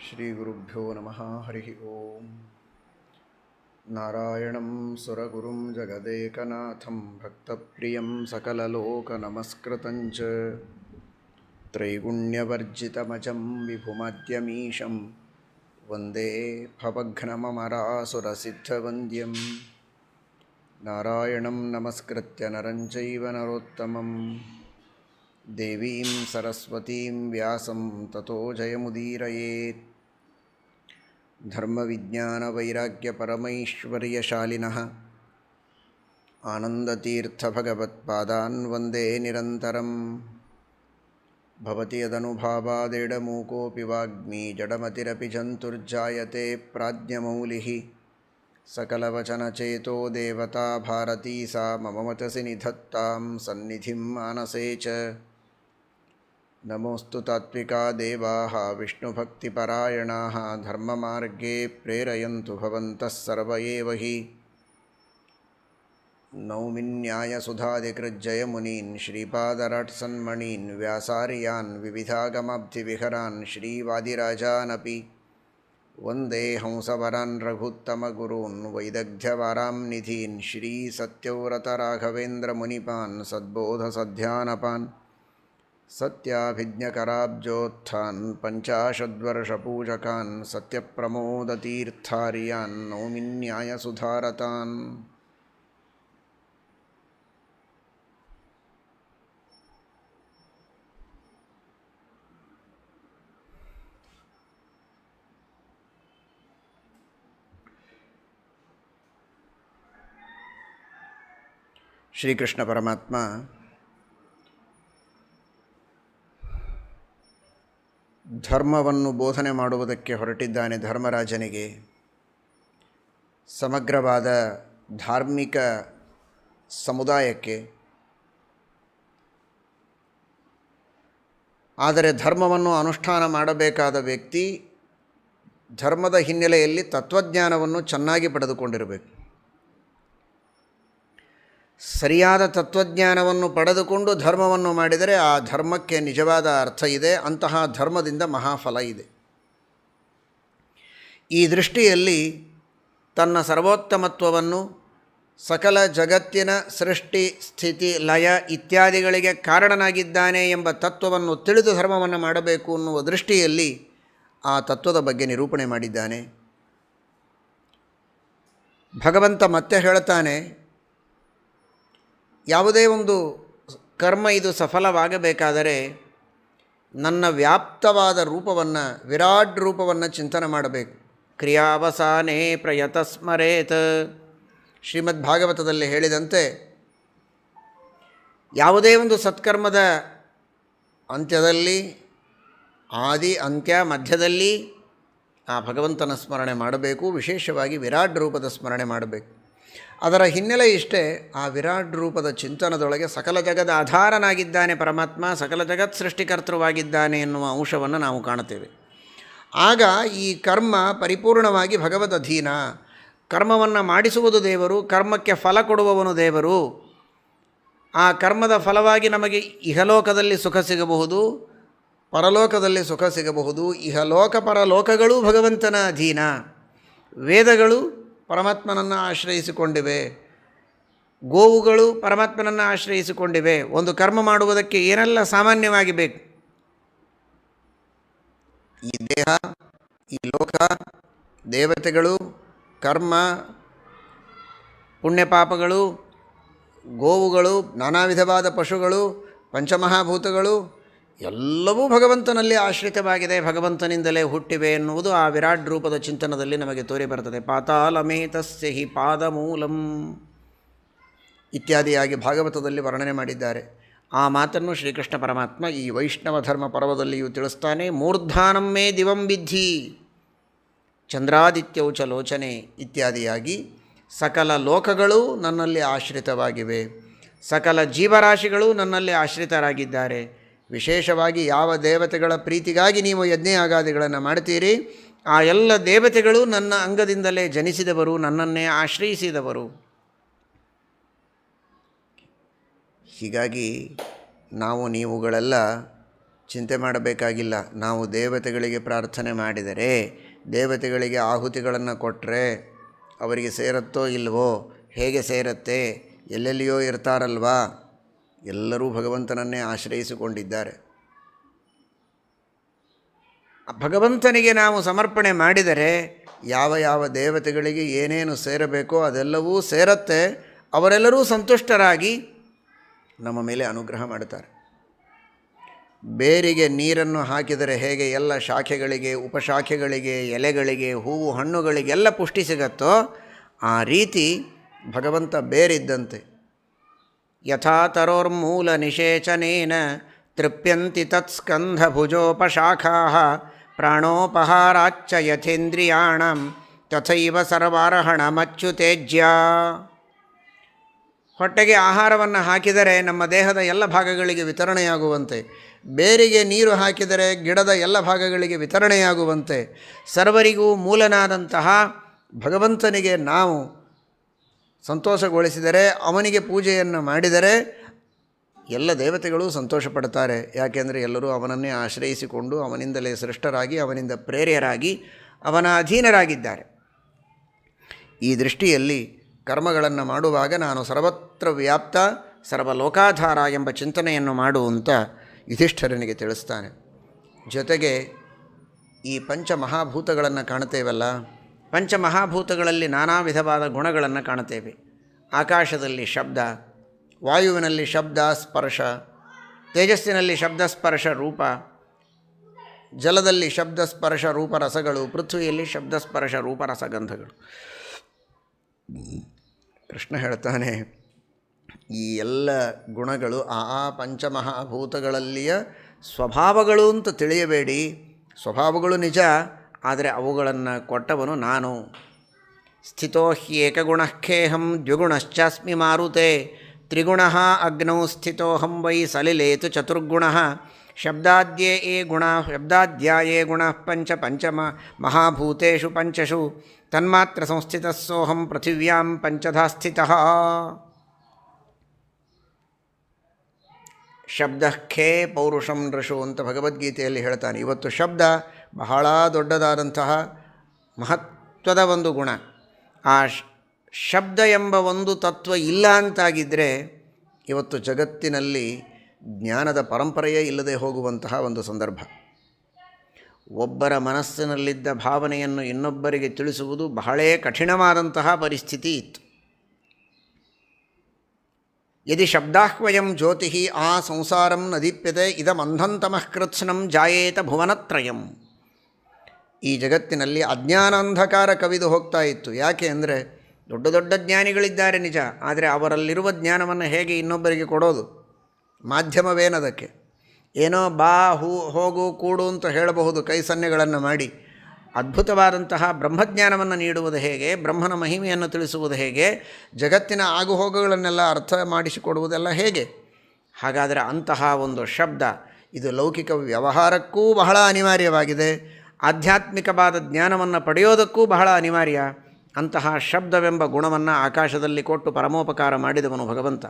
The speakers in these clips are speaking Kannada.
ಶ್ರೀಗುರುಭ್ಯೋ ನಮಃ. ಹರಿ ಓಂ. ನಾರಾಯಣಂ ಸುರಗುರುಂ ಜಗದೇಕನಾಥಂ ಭಕ್ತಪ್ರಿಯಂ ಸಕಲಲೋಕನಮಸ್ಕೃತಂಚ ತ್ರೈಗುಣ್ಯವರ್ಜಿತಮಜಂ ವಿಭುಮದ್ಯಮೀಶಂ ವಂದೇ ಭವಘ್ನಮರಾಸುರಸಿದ್ಧವಂದ್ಯಂ. ನಾರಾಯಣಂ ನಮಸ್ಕೃತ್ಯ ನರಂ ಚೈವ ನರೋತ್ತಮಂ ದೇವೀಂ ಸರಸ್ವತೀಂ ವ್ಯಾಸಂ ತತೋ ಜಯಮುದೀರಯೇತ್. ಧರ್ಮವಿಜ್ಞಾನವೈರಾಗ್ಯಪರಮೈಶ್ವರ್ಯಶಾಲಿನಃ ಆನಂದತೀರ್ಥಭಗವತ್ಪಾದಾನ್ ವಂದೇ ನಿರಂತರಂ. ಭವತಿ ಯದನುಭಾವಾದೇಡಮೂಕೋऽಪಿ ವಾಗ್ಮಿ ಜಡಮತಿರಪಿ ಜಂತುರ್ಜಾಯತೆ ಪ್ರಾಜ್ಞಮೌಲಿಃ. ಸಕಲವಚನಚೇತೋ ದೇವತಾ ಭಾರತೀ ಸಾ ಮಮ ವಚಸಿ ನಿಧತ್ತಾಂ ಸನ್ನಿಧಿಂ ಮಾನಸೇ ಚ. ನಮೋऽस्तु ತಾತ್ವಿಕಾ ದೇವಾಃ ವಿಷ್ಣುಭಕ್ತಿಪರಾಯಣಾಃ ಧರ್ಮಮಾರ್ಗೇ ಪ್ರೇರಯಂತು ಭವಂತಃ ಸರ್ವ ಏವ ಹಿ. ನೌಮಿನ್ಯಾಯಸುಧಾದಿಕೃಜ್ಜಯಮುನೀನ್ ಶ್ರೀಪಾದರಾಟ್ಸನ್ಮಣೀನ್ ವ್ಯಾಸಾರ್ಯಾನ್ ವಿವಿಧಾಗಮಾಬ್ಧಿವಿಹರಾನ್ ಶ್ರೀವಾದಿರಾಜಾನಪಿ ವಂದೇ ಹಂಸವರಾನ್ ರಘುತ್ತಮಗುರೂನ್ ವೈದಗ್ಧ್ಯವಾರಾಂ ನಿಧೀನ್ ಶ್ರೀಸತ್ಯವ್ರತರಾಘವೇಂದ್ರಮುನಿಪಾನ್ ಸದ್ಬೋಧಸಧ್ಯಾನಪಾನ್ ಸತ್ಯಾಭಿಜ್ಞಕರಾಬ್ಜೋತ್ಥಾನ್ ಪಂಚಾಶದ್ವರ್ಷಪೂಜಕಾನ್ ಸತ್ಯಪ್ರಮೋದತೀರ್ಥಾರ್ಯಾನ್ ನೌಮಿನ್ಯಾಯಸುಧಾರತಾನ್. ಶ್ರೀಕೃಷ್ಣ ಪರಮಾತ್ಮ ಧರ್ಮವನ್ನು ಬೋಧನೆ ಮಾಡುವುದಕ್ಕೆ ಹೊರಟಿದ್ದಾನೆ. ಧರ್ಮರಾಜನಿಗೆ ಸಮಗ್ರವಾದ ಧಾರ್ಮಿಕ ಸಮುದಾಯಕ್ಕೆ. ಆದರೆ ಧರ್ಮವನ್ನು ಅನುಷ್ಠಾನ ಮಾಡಬೇಕಾದ ವ್ಯಕ್ತಿ ಧರ್ಮದ ಹಿನ್ನೆಲೆಯಲ್ಲಿ ತತ್ವಜ್ಞಾನವನ್ನು ಚೆನ್ನಾಗಿ ಪಡೆದುಕೊಂಡಿರಬೇಕು. ಸರಿಯಾದ ತತ್ವಜ್ಞಾನವನ್ನು ಪಡೆದುಕೊಂಡು ಧರ್ಮವನ್ನು ಮಾಡಿದರೆ ಆ ಧರ್ಮಕ್ಕೆ ನಿಜವಾದ ಅರ್ಥ ಇದೆ. ಅಂತಹ ಧರ್ಮದಿಂದ ಮಹಾಫಲ ಇದೆ. ಈ ದೃಷ್ಟಿಯಲ್ಲಿ ತನ್ನ ಸರ್ವೋತ್ತಮತ್ವವನ್ನು, ಸಕಲ ಜಗತ್ತಿನ ಸೃಷ್ಟಿ ಸ್ಥಿತಿ ಲಯ ಇತ್ಯಾದಿಗಳಿಗೆ ಕಾರಣನಾಗಿದ್ದಾನೆ ಎಂಬ ತತ್ವವನ್ನು ತಿಳಿದು ಧರ್ಮವನ್ನು ಮಾಡಬೇಕು ಅನ್ನುವ ದೃಷ್ಟಿಯಲ್ಲಿ ಆ ತತ್ವದ ಬಗ್ಗೆ ನಿರೂಪಣೆ ಮಾಡಿದ್ದಾನೆ. ಭಗವಂತ ಮತ್ತೆ ಹೇಳ್ತಾನೆ, ಯಾವುದೇ ಒಂದು ಕರ್ಮ ಇದು ಸಫಲವಾಗಬೇಕಾದರೆ ನನ್ನ ವ್ಯಾಪ್ತವಾದ ರೂಪವನ್ನು, ವಿರಾಟ್ ರೂಪವನ್ನು ಚಿಂತನೆ ಮಾಡಬೇಕು. ಕ್ರಿಯಾವಸಾನೇ ಪ್ರಯತಸ್ಮರೇತ್. ಶ್ರೀಮದ್ ಭಾಗವತದಲ್ಲಿ ಹೇಳಿದಂತೆ ಯಾವುದೇ ಒಂದು ಸತ್ಕರ್ಮದ ಅಂತ್ಯದಲ್ಲಿ, ಆದಿ ಅಂತ್ಯ ಮಧ್ಯದಲ್ಲಿ ಆ ಭಗವಂತನ ಸ್ಮರಣೆ ಮಾಡಬೇಕು. ವಿಶೇಷವಾಗಿ ವಿರಾಟ್ ರೂಪದ ಸ್ಮರಣೆ ಮಾಡಬೇಕು. ಅದರ ಹಿನ್ನೆಲೆ ಇಷ್ಟೇ, ಆ ವಿರಾಟ್ ರೂಪದ ಚಿಂತನದೊಳಗೆ ಸಕಲ ಜಗದ ಆಧಾರನಾಗಿದ್ದಾನೆ ಪರಮಾತ್ಮ, ಸಕಲ ಜಗತ್ ಸೃಷ್ಟಿಕರ್ತೃವಾಗಿದ್ದಾನೆ ಎನ್ನುವ ಅಂಶವನ್ನು ನಾವು ಕಾಣುತ್ತೇವೆ. ಆಗ ಈ ಕರ್ಮ ಪರಿಪೂರ್ಣವಾಗಿ ಭಗವದ್ ಅಧೀನ. ಕರ್ಮವನ್ನು ಮಾಡಿಸುವುದು ದೇವರು, ಕರ್ಮಕ್ಕೆ ಫಲ ಕೊಡುವವನು ದೇವರು. ಆ ಕರ್ಮದ ಫಲವಾಗಿ ನಮಗೆ ಇಹಲೋಕದಲ್ಲಿ ಸುಖ ಸಿಗಬಹುದು, ಪರಲೋಕದಲ್ಲಿ ಸುಖ ಸಿಗಬಹುದು. ಇಹಲೋಕ ಪರಲೋಕಗಳೂ ಭಗವಂತನ ಅಧೀನ. ವೇದಗಳು ಪರಮಾತ್ಮನನ್ನು ಆಶ್ರಯಿಸಿಕೊಂಡಿವೆ, ಗೋವುಗಳು ಪರಮಾತ್ಮನನ್ನು ಆಶ್ರಯಿಸಿಕೊಂಡಿವೆ. ಒಂದು ಕರ್ಮ ಮಾಡುವುದಕ್ಕೆ ಏನೆಲ್ಲ ಸಾಮಾನ್ಯವಾಗಿ ಬೇಕು? ಈ ದೇಹ, ಈ ಲೋಕ, ದೇವತೆಗಳು, ಕರ್ಮ, ಪುಣ್ಯಪಾಪಗಳು, ಗೋವುಗಳು, ನಾನಾ ವಿಧವಾದ ಪಶುಗಳು, ಪಂಚಮಹಾಭೂತಗಳು ಎಲ್ಲವೂ ಭಗವಂತನಲ್ಲಿ ಆಶ್ರಿತವಾಗಿದೆ, ಭಗವಂತನಿಂದಲೇ ಹುಟ್ಟಿವೆ ಎನ್ನುವುದು ಆ ವಿರಾಟ್ ರೂಪದ ಚಿಂತನದಲ್ಲಿ ನಮಗೆ ತೋರಿ ಬರ್ತದೆ. ಪಾತಾಳಮೇತಸ್ಯ ಹಿ ಪಾದಮೂಲಂ ಇತ್ಯಾದಿಯಾಗಿ ಭಾಗವತದಲ್ಲಿ ವರ್ಣನೆ ಮಾಡಿದ್ದಾರೆ. ಆ ಮಾತನ್ನು ಶ್ರೀಕೃಷ್ಣ ಪರಮಾತ್ಮ ಈ ವೈಷ್ಣವ ಧರ್ಮ ಪರ್ವದಲ್ಲಿಯೂ ತಿಳಿಸ್ತಾನೆ. ಮೂರ್ಧಾನಂ ಮೇ ದಿವಂ ವಿದ್ಧಿ ಚಂದ್ರಾದಿತ್ಯೌ ಚ ಲೋಚನೆ ಇತ್ಯಾದಿಯಾಗಿ ಸಕಲ ಲೋಕಗಳು ನನ್ನಲ್ಲಿ ಆಶ್ರಿತವಾಗಿವೆ, ಸಕಲ ಜೀವರಾಶಿಗಳು ನನ್ನಲ್ಲಿ ಆಶ್ರಿತರಾಗಿದ್ದಾರೆ. ವಿಶೇಷವಾಗಿ ಯಾವ ದೇವತೆಗಳ ಪ್ರೀತಿಗಾಗಿ ನೀವು ಯಜ್ಞಯಾಗಾದಿಗಳನ್ನು ಮಾಡ್ತೀರಿ, ಆ ಎಲ್ಲ ದೇವತೆಗಳು ನನ್ನ ಅಂಗದಿಂದಲೇ ಜನಿಸಿದವರು, ನನ್ನನ್ನೇ ಆಶ್ರಯಿಸಿದವರು. ಹೀಗಾಗಿ ನಾವು ನೀವುಗಳೆಲ್ಲ ಚಿಂತೆ ಮಾಡಬೇಕಾಗಿಲ್ಲ. ನಾವು ದೇವತೆಗಳಿಗೆ ಪ್ರಾರ್ಥನೆ ಮಾಡಿದರೆ, ದೇವತೆಗಳಿಗೆ ಆಹುತಿಗಳನ್ನು ಕೊಟ್ಟರೆ ಅವರಿಗೆ ಸೇರುತ್ತೋ ಇಲ್ವೋ, ಹೇಗೆ ಸೇರುತ್ತೆ, ಎಲ್ಲೆಲ್ಲಿಯೋ ಇರ್ತಾರಲ್ವಾ, ಎಲ್ಲರೂ ಭಗವಂತನನ್ನೇ ಆಶ್ರಯಿಸಿಕೊಂಡಿದ್ದಾರೆ. ಭಗವಂತನಿಗೆ ನಾವು ಸಮರ್ಪಣೆ ಮಾಡಿದರೆ ಯಾವ ಯಾವ ದೇವತೆಗಳಿಗೆ ಏನೇನು ಸೇರಬೇಕೋ ಅದೆಲ್ಲವೂ ಸೇರತ್ತೆ. ಅವರೆಲ್ಲರೂ ಸಂತುಷ್ಟರಾಗಿ ನಮ್ಮ ಮೇಲೆ ಅನುಗ್ರಹ ಮಾಡುತ್ತಾರೆ. ಬೇರಿಗೆ ನೀರನ್ನು ಹಾಕಿದರೆ ಹೇಗೆ ಎಲ್ಲ ಶಾಖೆಗಳಿಗೆ, ಉಪಶಾಖೆಗಳಿಗೆ, ಎಲೆಗಳಿಗೆ, ಹೂವು ಹಣ್ಣುಗಳಿಗೆಲ್ಲ ಪುಷ್ಟಿ ಸಿಗತ್ತೋ, ಆ ರೀತಿ ಭಗವಂತ ಬೇರಿದ್ದಂತೆ. ಯಥಾ ತರೋರ್ಮೂಲ ನಿಷೇಚನೇನ ತೃಪ್ಯಂತಿ ತತ್ಸ್ಕಂಧ ಭುಜೋಪಶಾಖಾ ಪ್ರಾಣೋಪಹಾರಾಚ್ಚ ಯಥೇಂದ್ರಿಯಾಣಂ ತಥೈವ ಸರ್ವಾರ್ಹಣಮಚ್ಯುತೇಜ್ಯ. ಹೊಟ್ಟೆಗೆ ಆಹಾರವನ್ನು ಹಾಕಿದರೆ ನಮ್ಮ ದೇಹದ ಎಲ್ಲ ಭಾಗಗಳಿಗೆ ವಿತರಣೆಯಾಗುವಂತೆ, ಬೇರಿಗೆ ನೀರು ಹಾಕಿದರೆ ಗಿಡದ ಎಲ್ಲ ಭಾಗಗಳಿಗೆ ವಿತರಣೆಯಾಗುವಂತೆ, ಸರ್ವರಿಗೂ ಮೂಲನಾದಂತಹ ಭಗವಂತನಿಗೆ ನಾವು ಸಂತೋಷಗೊಳಿಸಿದರೆ, ಅವನಿಗೆ ಪೂಜೆಯನ್ನು ಮಾಡಿದರೆ ಎಲ್ಲ ದೇವತೆಗಳು ಸಂತೋಷ ಪಡ್ತಾರೆ. ಯಾಕೆಂದರೆ ಎಲ್ಲರೂ ಅವನನ್ನೇ ಆಶ್ರಯಿಸಿಕೊಂಡು ಅವನಿಂದಲೇ ಸೃಷ್ಟರಾಗಿ, ಅವನಿಂದ ಪ್ರೇರ್ಯರಾಗಿ, ಅವನ ಅಧೀನರಾಗಿದ್ದಾರೆ. ಈ ದೃಷ್ಟಿಯಲ್ಲಿ ಕರ್ಮಗಳನ್ನು ಮಾಡುವಾಗ ನಾನು ಸರ್ವತ್ರ ವ್ಯಾಪ್ತ ಸರ್ವಲೋಕಾಧಾರ ಎಂಬ ಚಿಂತನೆಯನ್ನು ಮಾಡುವಂತ ಯುಧಿಷ್ಠಿರನಿಗೆ ತಿಳಿಸ್ತಾನೆ. ಜೊತೆಗೆ ಈ ಪಂಚಮಹಾಭೂತಗಳನ್ನು ಕಾಣುತ್ತೇವಲ್ಲ, ಪಂಚಮಹಾಭೂತಗಳಲ್ಲಿ ನಾನಾ ವಿಧವಾದ ಗುಣಗಳನ್ನು ಕಾಣುತ್ತೇವೆ. ಆಕಾಶದಲ್ಲಿ ಶಬ್ದ, ವಾಯುವಿನಲ್ಲಿ ಶಬ್ದ ಸ್ಪರ್ಶ, ತೇಜಸ್ಸಿನಲ್ಲಿ ಶಬ್ದ ಸ್ಪರ್ಶ ರೂಪ, ಜಲದಲ್ಲಿ ಶಬ್ದ ಸ್ಪರ್ಶ ರೂಪರಸಗಳು, ಪೃಥ್ವಿಯಲ್ಲಿ ಶಬ್ದ ಸ್ಪರ್ಶ ರೂಪರಸಗಂಧಗಳು. ಕೃಷ್ಣ ಹೇಳ್ತಾನೆ, ಈ ಎಲ್ಲ ಗುಣಗಳು ಆ ಪಂಚಮಹಾಭೂತಗಳಲ್ಲಿಯ ಸ್ವಭಾವಗಳು ಅಂತ ತಿಳಿಯಬೇಡಿ. ಸ್ವಭಾವಗಳು ನಿಜ, ಆದರೆ ಅವುಗಳನ್ನು ಕೊಟ್ಟವನು ನಾನು. ಸ್ಥಿತೋ ಹ್ಯೇಕಗುಣಃಖೇಹಂ ದ್ವಿಗುಣಶ್ಚಾಸ್ಮಿ ಮಾರುತೆ ತ್ರಿಗುಣಃ ಅಗ್ನೌ ಸ್ಥಿತೋಹಂ ವೈ ಸಲಿಲೇತು ಚತುರ್ಗುಣಃ ಶಬ್ದಾದ್ಯೇ ಗುಣಃ ಪಂಚಮ ಮಹಾಭೂತೇಷು ಪಂಚಷು ತನ್ಮಾತ್ರ ಸಂಸ್ಥಿತಃ ಸೋಹಂ ಪೃಥಿವ್ಯಾಂ ಪಂಚಧಾ ಸ್ಥಿತಃ. ಶಬ್ದ ಖೇ ಪೌರುಷಂ ನೃಷು ಅಂತ ಭಗವದ್ಗೀತೆಯಲ್ಲಿ ಹೇಳ್ತಾನೆ. ಇವತ್ತು ಶಬ್ದ ಬಹಳ ದೊಡ್ಡದಾದಂತಹ ಮಹತ್ವದ ಒಂದು ಗುಣ. ಆ ಶಬ್ದ ಎಂಬ ಒಂದು ತತ್ವ ಇಲ್ಲ ಅಂತಾಗಿದ್ದರೆ ಇವತ್ತು ಜಗತ್ತಿನಲ್ಲಿ ಜ್ಞಾನದ ಪರಂಪರೆಯೇ ಇಲ್ಲದೆ ಹೋಗುವಂತಹ ಒಂದು ಸಂದರ್ಭ. ಒಬ್ಬರ ಮನಸ್ಸಿನಲ್ಲಿದ್ದ ಭಾವನೆಯನ್ನು ಇನ್ನೊಬ್ಬರಿಗೆ ತಿಳಿಸುವುದು ಬಹಳೇ ಕಠಿಣವಾದಂತಹ ಪರಿಸ್ಥಿತಿ ಇತ್ತು. ಯದಿ ಶಬ್ದಾಹ್ವಯಂ ಜ್ಯೋತಿ ಆ ಸಂಸಾರಂ ನ ದೀಪ್ಯತೆ ಇದಮಂಧಂತಮಃ ಕೃತ್ಸ್ನಂ ಜಾಯೇತ ಭುವನತ್ರಯಂ. ಈ ಜಗತ್ತಿನಲ್ಲಿ ಅಜ್ಞಾನಾಂಧಕಾರ ಕವಿದು ಹೋಗ್ತಾ ಇತ್ತು. ಯಾಕೆ ಅಂದರೆ ದೊಡ್ಡ ದೊಡ್ಡ ಜ್ಞಾನಿಗಳಿದ್ದಾರೆ ನಿಜ, ಆದರೆ ಅವರಲ್ಲಿರುವ ಜ್ಞಾನವನ್ನು ಹೇಗೆ ಇನ್ನೊಬ್ಬರಿಗೆ ಕೊಡೋದು? ಮಾಧ್ಯಮವೇನದಕ್ಕೆ? ಏನೋ ಬಾ ಹೋಗು ಕೂಡು ಅಂತ ಹೇಳಬಹುದು ಕೈ ಸನ್ನೆಗಳನ್ನು ಮಾಡಿ. ಅದ್ಭುತವಾದಂತಹ ಬ್ರಹ್ಮಜ್ಞಾನವನ್ನು ನೀಡುವುದು ಹೇಗೆ? ಬ್ರಹ್ಮನ ಮಹಿಮೆಯನ್ನು ತಿಳಿಸುವುದು ಹೇಗೆ? ಜಗತ್ತಿನ ಆಗುಹೋಗುಗಳನ್ನೆಲ್ಲ ಅರ್ಥ ಮಾಡಿಸಿಕೊಡುವುದೆಲ್ಲ ಹೇಗೆ? ಹಾಗಾದರೆ ಅಂತಹ ಒಂದು ಶಬ್ದ ಇದು ಲೌಕಿಕ ವ್ಯವಹಾರಕ್ಕೂ ಬಹಳ ಅನಿವಾರ್ಯವಾಗಿದೆ, ಆಧ್ಯಾತ್ಮಿಕವಾದ ಜ್ಞಾನವನ್ನು ಪಡೆಯೋದಕ್ಕೂ ಬಹಳ ಅನಿವಾರ್ಯ. ಅಂತಹ ಶಬ್ದವೆಂಬ ಗುಣವನ್ನು ಆಕಾಶದಲ್ಲಿ ಕೊಟ್ಟು ಪರಮೋಪಕಾರ ಮಾಡಿದವನು ಭಗವಂತ.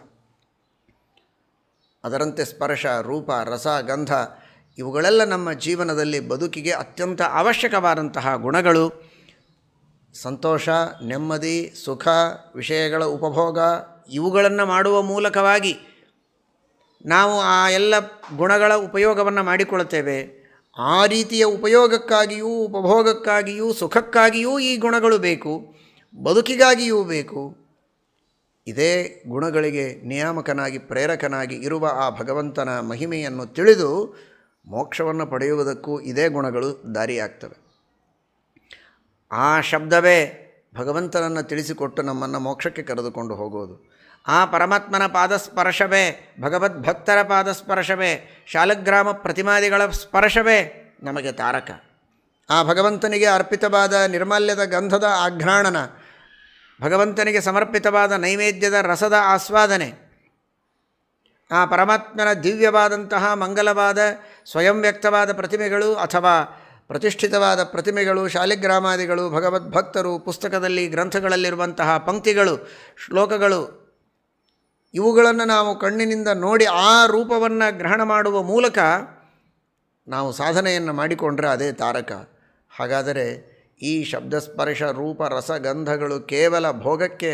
ಅದರಂತೆ ಸ್ಪರ್ಶ, ರೂಪ, ರಸ, ಗಂಧ ಇವುಗಳೆಲ್ಲ ನಮ್ಮ ಜೀವನದಲ್ಲಿ ಬದುಕಿಗೆ ಅತ್ಯಂತ ಅವಶ್ಯಕವಾದಂತಹ ಗುಣಗಳು. ಸಂತೋಷ, ನೆಮ್ಮದಿ, ಸುಖ, ವಿಷಯಗಳ ಉಪಭೋಗ ಇವುಗಳನ್ನು ಮಾಡುವ ಮೂಲಕವಾಗಿ ನಾವು ಆ ಎಲ್ಲ ಗುಣಗಳ ಉಪಯೋಗವನ್ನು ಮಾಡಿಕೊಳ್ಳುತ್ತೇವೆ. ಆ ರೀತಿಯ ಉಪಯೋಗಕ್ಕಾಗಿಯೂ ಉಪಭೋಗಕ್ಕಾಗಿಯೂ ಸುಖಕ್ಕಾಗಿಯೂ ಈ ಗುಣಗಳು ಬೇಕು, ಬದುಕಿಗಾಗಿಯೂ ಬೇಕು. ಇದೇ ಗುಣಗಳಿಗೆ ನಿಯಾಮಕನಾಗಿ ಪ್ರೇರಕನಾಗಿ ಇರುವ ಆ ಭಗವಂತನ ಮಹಿಮೆಯನ್ನು ತಿಳಿದು ಮೋಕ್ಷವನ್ನು ಪಡೆಯುವುದಕ್ಕೂ ಇದೇ ಗುಣಗಳು ದಾರಿಯಾಗ್ತವೆ. ಆ ಶಬ್ದವೇ ಭಗವಂತನನ್ನು ತಿಳಿಸಿಕೊಟ್ಟು ನಮ್ಮನ್ನು ಮೋಕ್ಷಕ್ಕೆ ಕರೆದುಕೊಂಡು ಹೋಗೋದು. ಆ ಪರಮಾತ್ಮನ ಪಾದಸ್ಪರ್ಶವೇ, ಭಗವದ್ಭಕ್ತರ ಪಾದಸ್ಪರ್ಶವೇ, ಶಾಲಗ್ರಾಮ ಪ್ರತಿಮಾದಿಗಳ ಸ್ಪರ್ಶವೇ ನಮಗೆ ತಾರಕ. ಆ ಭಗವಂತನಿಗೆ ಅರ್ಪಿತವಾದ ನಿರ್ಮಾಲ್ಯದ ಗಂಧದ ಆಘ್ರಾಣನ, ಭಗವಂತನಿಗೆ ಸಮರ್ಪಿತವಾದ ನೈವೇದ್ಯದ ರಸದ ಆಸ್ವಾದನೆ, ಆ ಪರಮಾತ್ಮನ ದಿವ್ಯವಾದಂತಹ ಮಂಗಲವಾದ ಸ್ವಯಂ ವ್ಯಕ್ತವಾದ ಪ್ರತಿಮೆಗಳು ಅಥವಾ ಪ್ರತಿಷ್ಠಿತವಾದ ಪ್ರತಿಮೆಗಳು, ಶಾಲಿಗ್ರಾಮಾದಿಗಳು, ಭಗವದ್ಭಕ್ತರು, ಪುಸ್ತಕದಲ್ಲಿ ಗ್ರಂಥಗಳಲ್ಲಿರುವಂತಹ ಪಂಕ್ತಿಗಳು, ಶ್ಲೋಕಗಳು, ಇವುಗಳನ್ನು ನಾವು ಕಣ್ಣಿನಿಂದ ನೋಡಿ ಆ ರೂಪವನ್ನು ಗ್ರಹಣ ಮಾಡುವ ಮೂಲಕ ನಾವು ಸಾಧನೆಯನ್ನು ಮಾಡಿಕೊಂಡ್ರೆ ಅದೇ ತಾರಕ. ಹಾಗಾದರೆ ಈ ಶಬ್ದಸ್ಪರ್ಶ ರೂಪ ರಸಗಂಧಗಳು ಕೇವಲ ಭೋಗಕ್ಕೆ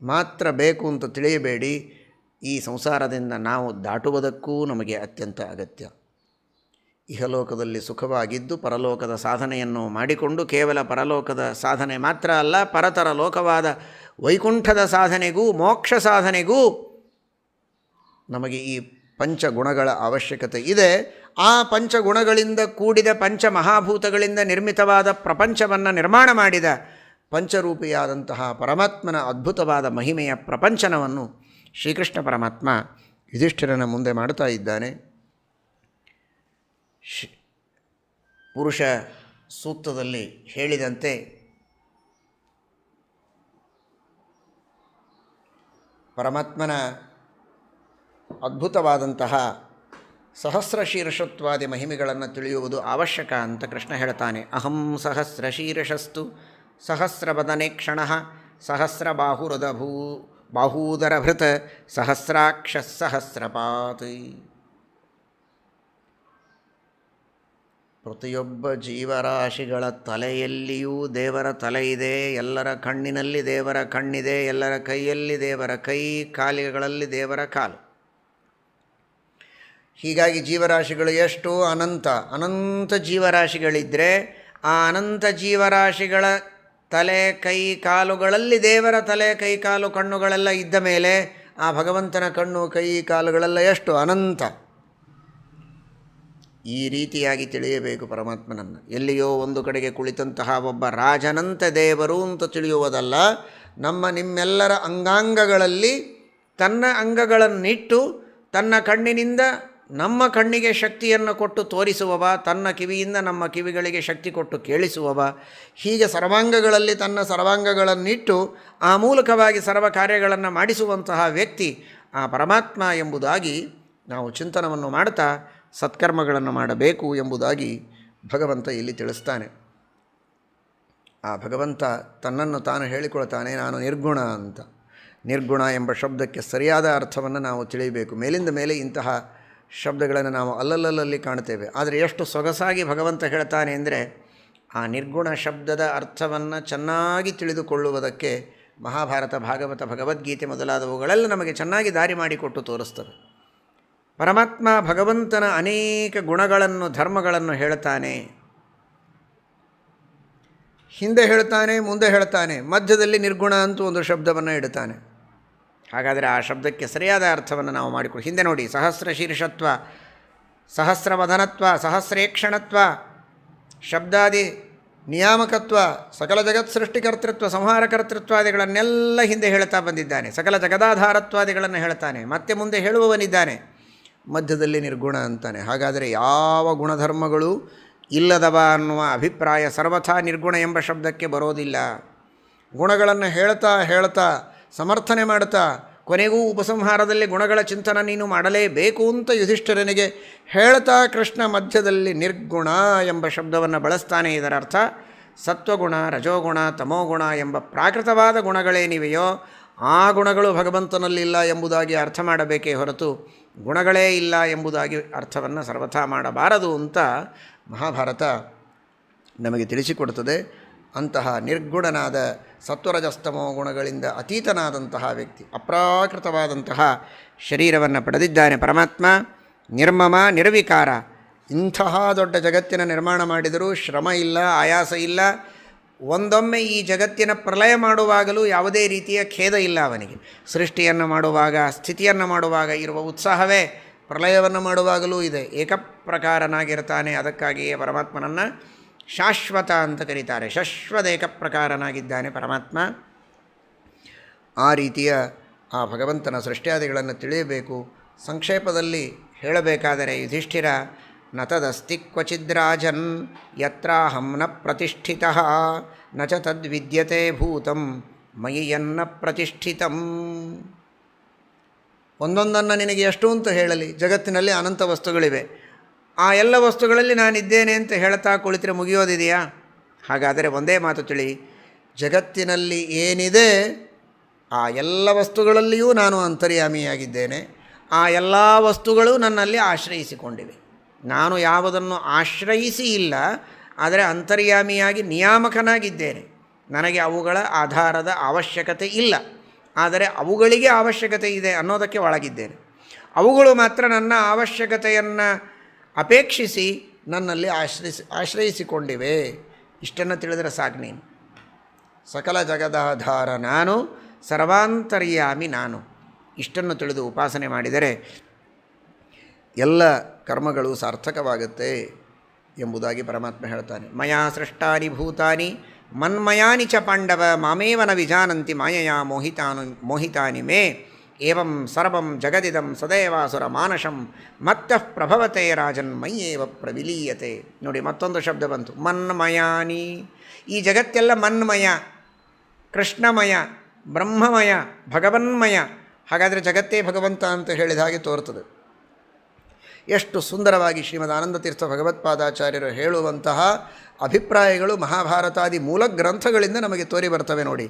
ಮಾತ್ರ ಬೇಕು ಅಂತ ತಿಳಿಯಬೇಡಿ. ಈ ಸಂಸಾರದಿಂದ ನಾವು ದಾಟುವುದಕ್ಕೂ ನಮಗೆ ಅತ್ಯಂತ ಅಗತ್ಯ. ಇಹಲೋಕದಲ್ಲಿ ಸುಖವಾಗಿದ್ದು ಪರಲೋಕದ ಸಾಧನೆಯನ್ನು ಮಾಡಿಕೊಂಡು ಕೇವಲ ಪರಲೋಕದ ಸಾಧನೆ ಮಾತ್ರ ಅಲ್ಲ, ಪರತರ ಲೋಕವಾದ ವೈಕುಂಠದ ಸಾಧನೆಗೂ ಮೋಕ್ಷ ಸಾಧನೆಗೂ ನಮಗೆ ಈ ಪಂಚಗುಣಗಳ ಅವಶ್ಯಕತೆ ಇದೆ. ಆ ಪಂಚಗುಣಗಳಿಂದ ಕೂಡಿದ ಪಂಚಮಹಾಭೂತಗಳಿಂದ ನಿರ್ಮಿತವಾದ ಪ್ರಪಂಚವನ್ನು ನಿರ್ಮಾಣ ಮಾಡಿದ ಪಂಚರೂಪಿಯಾದಂತಹ ಪರಮಾತ್ಮನ ಅದ್ಭುತವಾದ ಮಹಿಮೆಯ ಪ್ರಪಂಚನವನ್ನು ಶ್ರೀಕೃಷ್ಣ ಪರಮಾತ್ಮ ಯುಧಿಷ್ಠಿರನ ಮುಂದೆ ಮಾಡುತ್ತಾ ಇದ್ದಾನೆ. ಪುರುಷ ಸೂಕ್ತದಲ್ಲಿ ಹೇಳಿದಂತೆ ಪರಮಾತ್ಮನ ಅದ್ಭುತವಾದಂತಹ ಸಹಸ್ರಶೀರ್ಷತ್ವಾದಿ ಮಹಿಮೆಗಳನ್ನು ತಿಳಿಯುವುದು ಅವಶ್ಯಕ ಅಂತ ಕೃಷ್ಣ ಹೇಳ್ತಾನೆ. ಅಹಂ ಸಹಸ್ರಶೀರ್ಷಸ್ತು ಸಹಸ್ರವದನೆ ಕ್ಷಣಃ ಸಹಸ್ರಬಾಹುರದ ಬಾಹೂದರಭೃತ ಸಹಸ್ರಾಕ್ಷ ಸಹಸ್ರಪಾತ್. ಪ್ರತಿಯೊಬ್ಬ ಜೀವರಾಶಿಗಳ ತಲೆಯಲ್ಲಿಯೂ ದೇವರ ತಲೆ ಇದೆ, ಎಲ್ಲರ ಕಣ್ಣಿನಲ್ಲಿ ದೇವರ ಕಣ್ಣಿದೆ, ಎಲ್ಲರ ಕೈಯಲ್ಲಿ ದೇವರ ಕೈ, ಕಾಲುಗಳಲ್ಲಿ ದೇವರ ಕಾಲು. ಹೀಗಾಗಿ ಜೀವರಾಶಿಗಳು ಎಷ್ಟು ಅನಂತ ಜೀವರಾಶಿಗಳಿದ್ದರೆ ಆ ಅನಂತ ಜೀವರಾಶಿಗಳ ತಲೆ ಕೈ ಕಾಲುಗಳಲ್ಲಿ ದೇವರ ತಲೆ ಕೈ ಕಾಲು ಕಣ್ಣುಗಳೆಲ್ಲ ಇದ್ದ ಮೇಲೆ ಆ ಭಗವಂತನ ಕಣ್ಣು ಕೈ ಕಾಲುಗಳೆಲ್ಲ ಎಷ್ಟು ಅನಂತ. ಈ ರೀತಿಯಾಗಿ ತಿಳಿಯಬೇಕು ಪರಮಾತ್ಮನನ್ನು. ಎಲ್ಲಿಯೋ ಒಂದು ಕಡೆಗೆ ಕುಳಿತಂತಹ ಒಬ್ಬ ರಾಜನಂತ ದೇವರು ಅಂತ ತಿಳಿಯುವುದಲ್ಲ, ನಿಮ್ಮೆಲ್ಲರ ಅಂಗಾಂಗಗಳಲ್ಲಿ ತನ್ನ ಅಂಗಗಳನ್ನಿಟ್ಟು ತನ್ನ ಕಣ್ಣಿನಿಂದ ನಮ್ಮ ಕಣ್ಣಿಗೆ ಶಕ್ತಿಯನ್ನು ಕೊಟ್ಟು ತೋರಿಸುವವ, ತನ್ನ ಕಿವಿಯಿಂದ ನಮ್ಮ ಕಿವಿಗಳಿಗೆ ಶಕ್ತಿ ಕೊಟ್ಟು ಕೇಳಿಸುವವ, ಹೀಗೆ ಸರ್ವಾಂಗಗಳಲ್ಲಿ ತನ್ನ ಸರ್ವಾಂಗಗಳನ್ನಿಟ್ಟು ಆ ಮೂಲಕವಾಗಿ ಸರ್ವ ಕಾರ್ಯಗಳನ್ನು ಮಾಡಿಸುವಂತಹ ವ್ಯಕ್ತಿ ಆ ಪರಮಾತ್ಮ ಎಂಬುದಾಗಿ ನಾವು ಚಿಂತನವನ್ನು ಮಾಡ್ತಾ ಸತ್ಕರ್ಮಗಳನ್ನು ಮಾಡಬೇಕು ಎಂಬುದಾಗಿ ಭಗವಂತ ಇಲ್ಲಿ ತಿಳಿಸ್ತಾನೆ. ಆ ಭಗವಂತ ತನ್ನನ್ನು ತಾನು ಹೇಳಿಕೊಳ್ತಾನೆ, ನಾನು ನಿರ್ಗುಣ ಅಂತ. ನಿರ್ಗುಣ ಎಂಬ ಶಬ್ದಕ್ಕೆ ಸರಿಯಾದ ಅರ್ಥವನ್ನು ನಾವು ತಿಳಿಯಬೇಕು. ಮೇಲಿಂದ ಮೇಲೆ ಇಂತಹ ಶಬ್ದಗಳನ್ನು ನಾವು ಅಲ್ಲಲ್ಲಲ್ಲಿ ಕಾಣ್ತೇವೆ, ಆದರೆ ಎಷ್ಟು ಸೊಗಸಾಗಿ ಭಗವಂತ ಹೇಳ್ತಾನೆ ಅಂದರೆ ಆ ನಿರ್ಗುಣ ಶಬ್ದದ ಅರ್ಥವನ್ನು ಚೆನ್ನಾಗಿ ತಿಳಿದುಕೊಳ್ಳುವುದಕ್ಕೆ ಮಹಾಭಾರತ, ಭಾಗವತ, ಭಗವದ್ಗೀತೆ ಮೊದಲಾದವುಗಳೆಲ್ಲ ನಮಗೆ ಚೆನ್ನಾಗಿ ದಾರಿ ಮಾಡಿಕೊಟ್ಟು ತೋರಿಸ್ತವೆ. ಪರಮಾತ್ಮ ಭಗವಂತನ ಅನೇಕ ಗುಣಗಳನ್ನು, ಧರ್ಮಗಳನ್ನು ಹೇಳ್ತಾನೆ. ಹಿಂದೆ ಹೇಳ್ತಾನೆ, ಮುಂದೆ ಹೇಳ್ತಾನೆ, ಮಧ್ಯದಲ್ಲಿ ನಿರ್ಗುಣ ಅಂತೂ ಒಂದು ಶಬ್ದವನ್ನು ಇಡ್ತಾನೆ. ಹಾಗಾದರೆ ಆ ಶಬ್ದಕ್ಕೆ ಸರಿಯಾದ ಅರ್ಥವನ್ನು ನಾವು ಮಾಡಿಕೊಳ್ಳಿ. ಹಿಂದೆ ನೋಡಿ, ಸಹಸ್ರ ಶೀರ್ಷತ್ವ, ಸಹಸ್ರವದನತ್ವ, ಸಹಸ್ರೇಕ್ಷಣತ್ವ, ಶಬ್ದಾದಿ ನಿಯಾಮಕತ್ವ, ಸಕಲ ಜಗತ್ ಸೃಷ್ಟಿಕರ್ತೃತ್ವ, ಸಂಹಾರಕರ್ತೃತ್ವಾದಿಗಳನ್ನೆಲ್ಲ ಹಿಂದೆ ಹೇಳ್ತಾ ಬಂದಿದ್ದಾನೆ. ಸಕಲ ಜಗದಾಧಾರತ್ವಾದಿಗಳನ್ನು ಹೇಳ್ತಾನೆ. ಮತ್ತೆ ಮುಂದೆ ಹೇಳುವವನಿದ್ದಾನೆ, ಮಧ್ಯದಲ್ಲಿ ನಿರ್ಗುಣ ಅಂತಾನೆ. ಹಾಗಾದರೆ ಯಾವ ಗುಣಧರ್ಮಗಳು ಇಲ್ಲದವ ಅನ್ನುವ ಅಭಿಪ್ರಾಯ ಸರ್ವಥಾ ನಿರ್ಗುಣ ಎಂಬ ಶಬ್ದಕ್ಕೆ ಬರೋದಿಲ್ಲ. ಗುಣಗಳನ್ನು ಹೇಳ್ತಾ ಸಮರ್ಥನೆ ಮಾಡ್ತಾ ಕೊನೆಗೂ ಉಪಸಂಹಾರದಲ್ಲಿ ಗುಣಗಳ ಚಿಂತನ ನೀನು ಮಾಡಲೇಬೇಕು ಅಂತ ಯುಧಿಷ್ಠಿರನಿಗೆ ಹೇಳ್ತಾ ಕೃಷ್ಣ ಮಧ್ಯದಲ್ಲಿ ನಿರ್ಗುಣ ಎಂಬ ಶಬ್ದವನ್ನು ಬಳಸ್ತಾನೆ. ಇದರ ಅರ್ಥ ಸತ್ವಗುಣ, ರಜೋಗುಣ, ತಮೋಗುಣ ಎಂಬ ಪ್ರಾಕೃತವಾದ ಗುಣಗಳೇನಿವೆಯೋ ಆ ಗುಣಗಳು ಭಗವಂತನಲ್ಲಿಲ್ಲ ಎಂಬುದಾಗಿ ಅರ್ಥ ಮಾಡಬೇಕೇ ಹೊರತು ಗುಣಗಳೇ ಇಲ್ಲ ಎಂಬುದಾಗಿ ಅರ್ಥವನ್ನು ಸರ್ವಥಾ ಮಾಡಬಾರದು ಅಂತ ಮಹಾಭಾರತ ನಮಗೆ ತಿಳಿಸಿಕೊಡುತ್ತದೆ. ಅಂತಹ ನಿರ್ಗುಣನಾದ ಸತ್ವರಜಸ್ತಮೋ ಗುಣಗಳಿಂದ ಅತೀತನಾದಂತಹ ವ್ಯಕ್ತಿ, ಅಪ್ರಾಕೃತವಾದಂತಹ ಶರೀರವನ್ನು ಪಡೆದಿದ್ದಾನೆ ಪರಮಾತ್ಮ. ನಿರ್ಮಮ, ನಿರ್ವಿಕಾರ. ಇಂತಹ ದೊಡ್ಡ ಜಗತ್ತಿನ ನಿರ್ಮಾಣ ಮಾಡಿದರೂ ಶ್ರಮ ಇಲ್ಲ, ಆಯಾಸ ಇಲ್ಲ. ಒಂದೊಮ್ಮೆ ಈ ಜಗತ್ತಿನ ಪ್ರಳಯ ಮಾಡುವಾಗಲೂ ಯಾವುದೇ ರೀತಿಯ ಖೇದ ಇಲ್ಲ ಅವನಿಗೆ. ಸೃಷ್ಟಿಯನ್ನು ಮಾಡುವಾಗ, ಸ್ಥಿತಿಯನ್ನು ಮಾಡುವಾಗ ಇರುವ ಉತ್ಸಾಹವೇ ಪ್ರಳಯವನ್ನು ಮಾಡುವಾಗಲೂ ಇದೆ. ಏಕಪ್ರಕಾರನಾಗಿರ್ತಾನೆ. ಅದಕ್ಕಾಗಿಯೇ ಪರಮಾತ್ಮನನ್ನು ಶಾಶ್ವತ ಅಂತ ಕರೀತಾರೆ. ಶಾಶ್ವತ ಏಕಪ್ರಕಾರನಾಗಿದ್ದಾನೆ ಪರಮಾತ್ಮ. ಆ ರೀತಿಯ ಆ ಭಗವಂತನ ಸೃಷ್ಟ್ಯಾದಿಗಳನ್ನು ತಿಳಿಯಬೇಕು. ಸಂಕ್ಷೇಪದಲ್ಲಿ ಹೇಳಬೇಕಾದರೆ ಯುಧಿಷ್ಠಿರ ನ ತದಸ್ತಿ ಕ್ವಚಿದ್ರಾಜನ್ ಯತ್ರಾಹಂ ನ ಪ್ರತಿಷ್ಠಿತಃ ನ ಚ ತದ್ವಿದ್ಯತೆ ಭೂತಂ ಮಯಿ ಯನ್ನ ಪ್ರತಿಷ್ಠಿತಂ. ಒಂದೊಂದನ್ನು ನಿನಗೆ ಎಷ್ಟು ಅಂತ ಹೇಳಲಿ, ಜಗತ್ತಿನಲ್ಲಿ ಅನಂತ ವಸ್ತುಗಳಿವೆ. ಆ ಎಲ್ಲ ವಸ್ತುಗಳಲ್ಲಿ ನಾನಿದ್ದೇನೆ ಅಂತ ಹೇಳ್ತಾ ಕುಳಿತರೆ ಮುಗಿಯೋದಿದೆಯಾ? ಹಾಗಾದರೆ ಒಂದೇ ಮಾತು ತಿಳಿ, ಜಗತ್ತಿನಲ್ಲಿ ಏನಿದೆ ಆ ಎಲ್ಲ ವಸ್ತುಗಳಲ್ಲಿಯೂ ನಾನು ಅಂತರ್ಯಾಮಿಯಾಗಿದ್ದೇನೆ. ಆ ಎಲ್ಲ ವಸ್ತುಗಳು ನನ್ನಲ್ಲಿ ಆಶ್ರಯಿಸಿಕೊಂಡಿವೆ. ನಾನು ಯಾವುದನ್ನು ಆಶ್ರಯಿಸಿ ಇಲ್ಲ, ಆದರೆ ಅಂತರ್ಯಾಮಿಯಾಗಿ ನಿಯಾಮಕನಾಗಿದ್ದೇನೆ. ನನಗೆ ಅವುಗಳ ಆಧಾರದ ಅವಶ್ಯಕತೆ ಇಲ್ಲ, ಆದರೆ ಅವುಗಳಿಗೆ ಅವಶ್ಯಕತೆ ಇದೆ ಅನ್ನೋದಕ್ಕೆ ಒಳಗಿದ್ದೇನೆ. ಅವುಗಳು ಮಾತ್ರ ನನ್ನ ಅವಶ್ಯಕತೆಯನ್ನು ಅಪೇಕ್ಷಿಸಿ ನನ್ನಲ್ಲಿ ಆಶ್ರಯಿಸಿಕೊಂಡಿವೆ. ಇಷ್ಟನ್ನು ತಿಳಿದರೆ ಸಾಕು. ನೀನು ಸಕಲ ಜಗದಾಧಾರ ನಾನು, ಸರ್ವಾಂತರ್ಯಾಮಿ ನಾನು. ಇಷ್ಟನ್ನು ತಿಳಿದು ಉಪಾಸನೆ ಮಾಡಿದರೆ ಎಲ್ಲ ಕರ್ಮಗಳು ಸಾರ್ಥಕವಾಗುತ್ತೆ ಎಂಬುದಾಗಿ ಪರಮಾತ್ಮ ಹೇಳ್ತಾನೆ. ಮಯಾ ಸೃಷ್ಟಾನಿ ಭೂತಾನಿ ಮನ್ಮಯಾನಿ ಚ ಪಾಂಡವ ಮಾಮೇವನ ವಿಜಾನಂತಿ ಮಾಯೆಯ ಮೋಹಿತಾನಿ ಮೇ ಏವಂ ಸರ್ವಂ ಜಗದಿದಂ ಸದೈವಾಸುರ ಮಾನಶಂ ಮತ್ತಃ ಪ್ರಭವತೆ ರಾಜನ್ ಮಯ್ಯೇವ ಪ್ರವಿಲೀಯತೆ. ನೋಡಿ, ಮತ್ತೊಂದು ಶಬ್ದ ಬಂತು, ಮನ್ಮಯಾನಿ. ಈ ಜಗತ್ತೆಲ್ಲ ಮನ್ಮಯ, ಕೃಷ್ಣಮಯ, ಬ್ರಹ್ಮಮಯ, ಭಗವನ್ಮಯ. ಹಾಗಾದರೆ ಜಗತ್ತೇ ಭಗವಂತ ಅಂತ ಹೇಳಿದ ಹಾಗೆ ತೋರ್ತದೆ. ಎಷ್ಟು ಸುಂದರವಾಗಿ ಶ್ರೀಮದ್ ಆನಂದತೀರ್ಥ ಭಗವತ್ಪಾದಾಚಾರ್ಯರು ಹೇಳುವಂತಹ ಅಭಿಪ್ರಾಯಗಳು ಮಹಾಭಾರತಾದಿ ಮೂಲ ಗ್ರಂಥಗಳಿಂದ ನಮಗೆ ತೋರಿ ಬರ್ತವೆ. ನೋಡಿ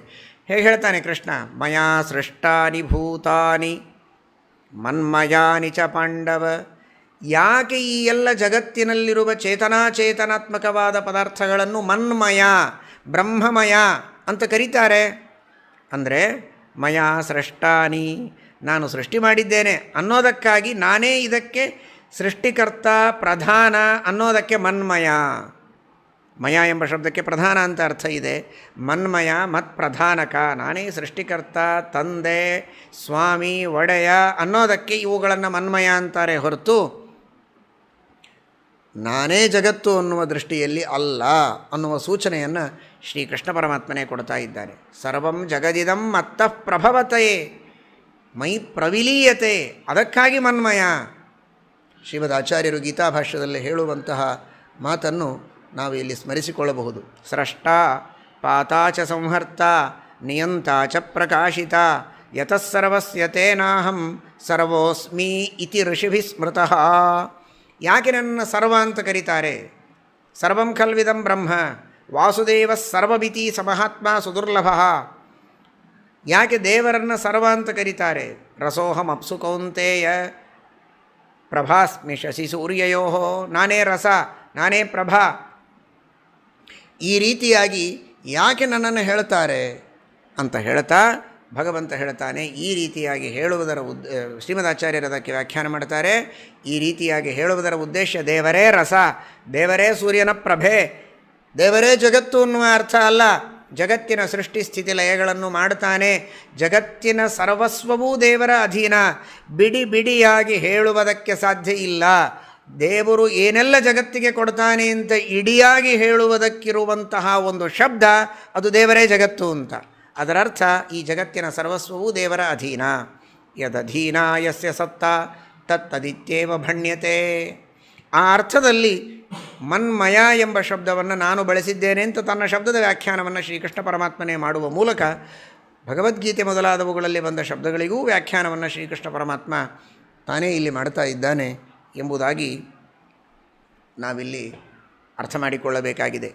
ಹೇಗೆ ಹೇಳ್ತಾನೆ ಕೃಷ್ಣ, ಮಯಾ ಸೃಷ್ಟಾನಿ ಭೂತಾನಿ ಮನ್ಮಯಾನಿ ಚ ಪಾಂಡವ. ಯಾಕೆ ಈ ಎಲ್ಲ ಜಗತ್ತಿನಲ್ಲಿರುವ ಚೇತನಾತ್ಮಕವಾದ ಪದಾರ್ಥಗಳನ್ನು ಮನ್ಮಯ, ಬ್ರಹ್ಮಮಯ ಅಂತ ಕರೀತಾರೆ? ಅಂದರೆ ಮಯಾ ಸೃಷ್ಟಾನಿ, ನಾನು ಸೃಷ್ಟಿ ಮಾಡಿದ್ದೇನೆ ಅನ್ನೋದಕ್ಕಾಗಿ, ನಾನೇ ಇದಕ್ಕೆ ಸೃಷ್ಟಿಕರ್ತ ಪ್ರಧಾನ ಅನ್ನೋದಕ್ಕೆ ಮನ್ಮಯ. ಮಯ ಎಂಬ ಶಬ್ದಕ್ಕೆ ಪ್ರಧಾನ ಅಂತ ಅರ್ಥ ಇದೆ. ಮನ್ಮಯ, ಮತ್ಪ್ರಧಾನಕ, ನಾನೇ ಸೃಷ್ಟಿಕರ್ತ, ತಂದೆ, ಸ್ವಾಮಿ, ಒಡೆಯ ಅನ್ನೋದಕ್ಕೆ ಇವುಗಳನ್ನು ಮನ್ಮಯ ಅಂತಾರೆ ಹೊರತು ನಾನೇ ಜಗತ್ತು ಅನ್ನುವ ದೃಷ್ಟಿಯಲ್ಲಿ ಅಲ್ಲ ಅನ್ನುವ ಸೂಚನೆಯನ್ನು ಶ್ರೀಕೃಷ್ಣ ಪರಮಾತ್ಮನೇ ಕೊಡ್ತಾ ಇದ್ದಾನೆ. ಸರ್ವಂ ಜಗದಿದಂ ಮತ್ತಃ ಪ್ರಭವತೆ ಮೈ ಪ್ರವಿಲೀಯತೆ, ಅದಕ್ಕಾಗಿ ಮನ್ಮಯ. ಶ್ರೀಮದ್ ಆಚಾರ್ಯರು ಗೀತಾಭಾಷ್ಯದಲ್ಲಿ ಹೇಳುವಂತಹ ಮಾತನ್ನು ನಾವು ಇಲ್ಲಿ ಸ್ಮರಿಸಿಕೊಳ್ಳಬಹುದು. ಸ್ರಷ್ಟ ಪಾತಾಚ ಸಂಹರ್ತ ನಿಯಂತ ಚ ಪ್ರಕಾಶಿತ ಯತಃ ಸರ್ವಸ್ಯ ತೇನಾಹಂ ಸರ್ವೋಸ್ಮಿ ಇತಿ ಋಷಿಭಿ ಸ್ಮೃತಃ. ಯಾಕೆ ನನ್ನ ಸರ್ವ ಅಂತ ಕರೀತಾರೆ? ಸರ್ವಂ ಖಲ್ವಿದಂ ಬ್ರಹ್ಮ ವಾಸುದೇವ ಸರ್ವಮಿತಿ ಸಮಹಾತ್ಮ ಸುದುರ್ಲಭ. ಯಾಕೆ ದೇವರನ್ನು ಸರ್ವ ಅಂತ ಕರೀತಾರೆ? ರಸೋಹಂ ಅಪ್ಸು ಕೌಂತೇಯ ಪ್ರಭಾಸ್ಮಿ ಶಶಿ ಸೂರ್ಯಯೋ, ನಾನೇ ರಸ, ನಾನೇ ಪ್ರಭಾ. ಈ ರೀತಿಯಾಗಿ ಯಾಕೆ ನನ್ನನ್ನು ಹೇಳ್ತಾರೆ ಅಂತ ಹೇಳ್ತಾ ಭಗವಂತ ಹೇಳ್ತಾನೆ. ಈ ರೀತಿಯಾಗಿ ಹೇಳುವುದರ ಶ್ರೀಮದಾಚಾರ್ಯರು ಅದಕ್ಕೆ ವ್ಯಾಖ್ಯಾನ ಮಾಡ್ತಾರೆ. ಈ ರೀತಿಯಾಗಿ ಹೇಳುವುದರ ಉದ್ದೇಶ ದೇವರೇ ರಸ, ದೇವರೇ ಸೂರ್ಯನ ಪ್ರಭೆ, ದೇವರೇ ಜಗತ್ತು ಅನ್ನುವ ಅರ್ಥ ಅಲ್ಲ. ಜಗತ್ತಿನ ಸೃಷ್ಟಿ ಸ್ಥಿತಿ ಲಯಗಳನ್ನು ಮಾಡ್ತಾನೆ. ಜಗತ್ತಿನ ಸರ್ವಸ್ವವೂ ದೇವರ ಅಧೀನ. ಬಿಡಿ ಬಿಡಿಯಾಗಿ ಹೇಳುವುದಕ್ಕೆ ಸಾಧ್ಯ ಇಲ್ಲ. ದೇವರು ಏನೆಲ್ಲ ಜಗತ್ತಿಗೆ ಕೊಡ್ತಾನೆ ಅಂತ ಇಡಿಯಾಗಿ ಹೇಳುವುದಕ್ಕಿರುವಂತಹ ಒಂದು ಶಬ್ದ ಅದು ದೇವರೇ ಜಗತ್ತು ಅಂತ. ಅದರರ್ಥ ಈ ಜಗತ್ತಿನ ಸರ್ವಸ್ವವೂ ದೇವರ ಅಧೀನ. ಯದಧೀನ ಯಸ್ಯ ಸತ್ತ ತತ್ತದಿತ್ಯೇವ ಭಣ್ಯತೆ. ಆ ಅರ್ಥದಲ್ಲಿ ಮನ್ಮಯ ಎಂಬ ಶಬ್ದವನ್ನು ನಾನು ಬಳಸಿದ್ದೇನೆ ಅಂತ ತನ್ನ ಶಬ್ದದ ವ್ಯಾಖ್ಯಾನವನ್ನು ಶ್ರೀಕೃಷ್ಣ ಪರಮಾತ್ಮನೇ ಮಾಡುವ ಮೂಲಕ ಭಗವದ್ಗೀತೆ ಮೊದಲಾದವುಗಳಲ್ಲಿ ಬಂದ ಶಬ್ದಗಳಿಗೂ ವ್ಯಾಖ್ಯಾನವನ್ನು ಶ್ರೀಕೃಷ್ಣ ಪರಮಾತ್ಮ ತಾನೇ ಇಲ್ಲಿ ಮಾಡ್ತಾ ಇದ್ದಾನೆ ಎಂಬುದಾಗಿ ನಾವಿಲ್ಲಿ ಅರ್ಥ ಮಾಡಿಕೊಳ್ಳಬೇಕಾಗಿದೆ.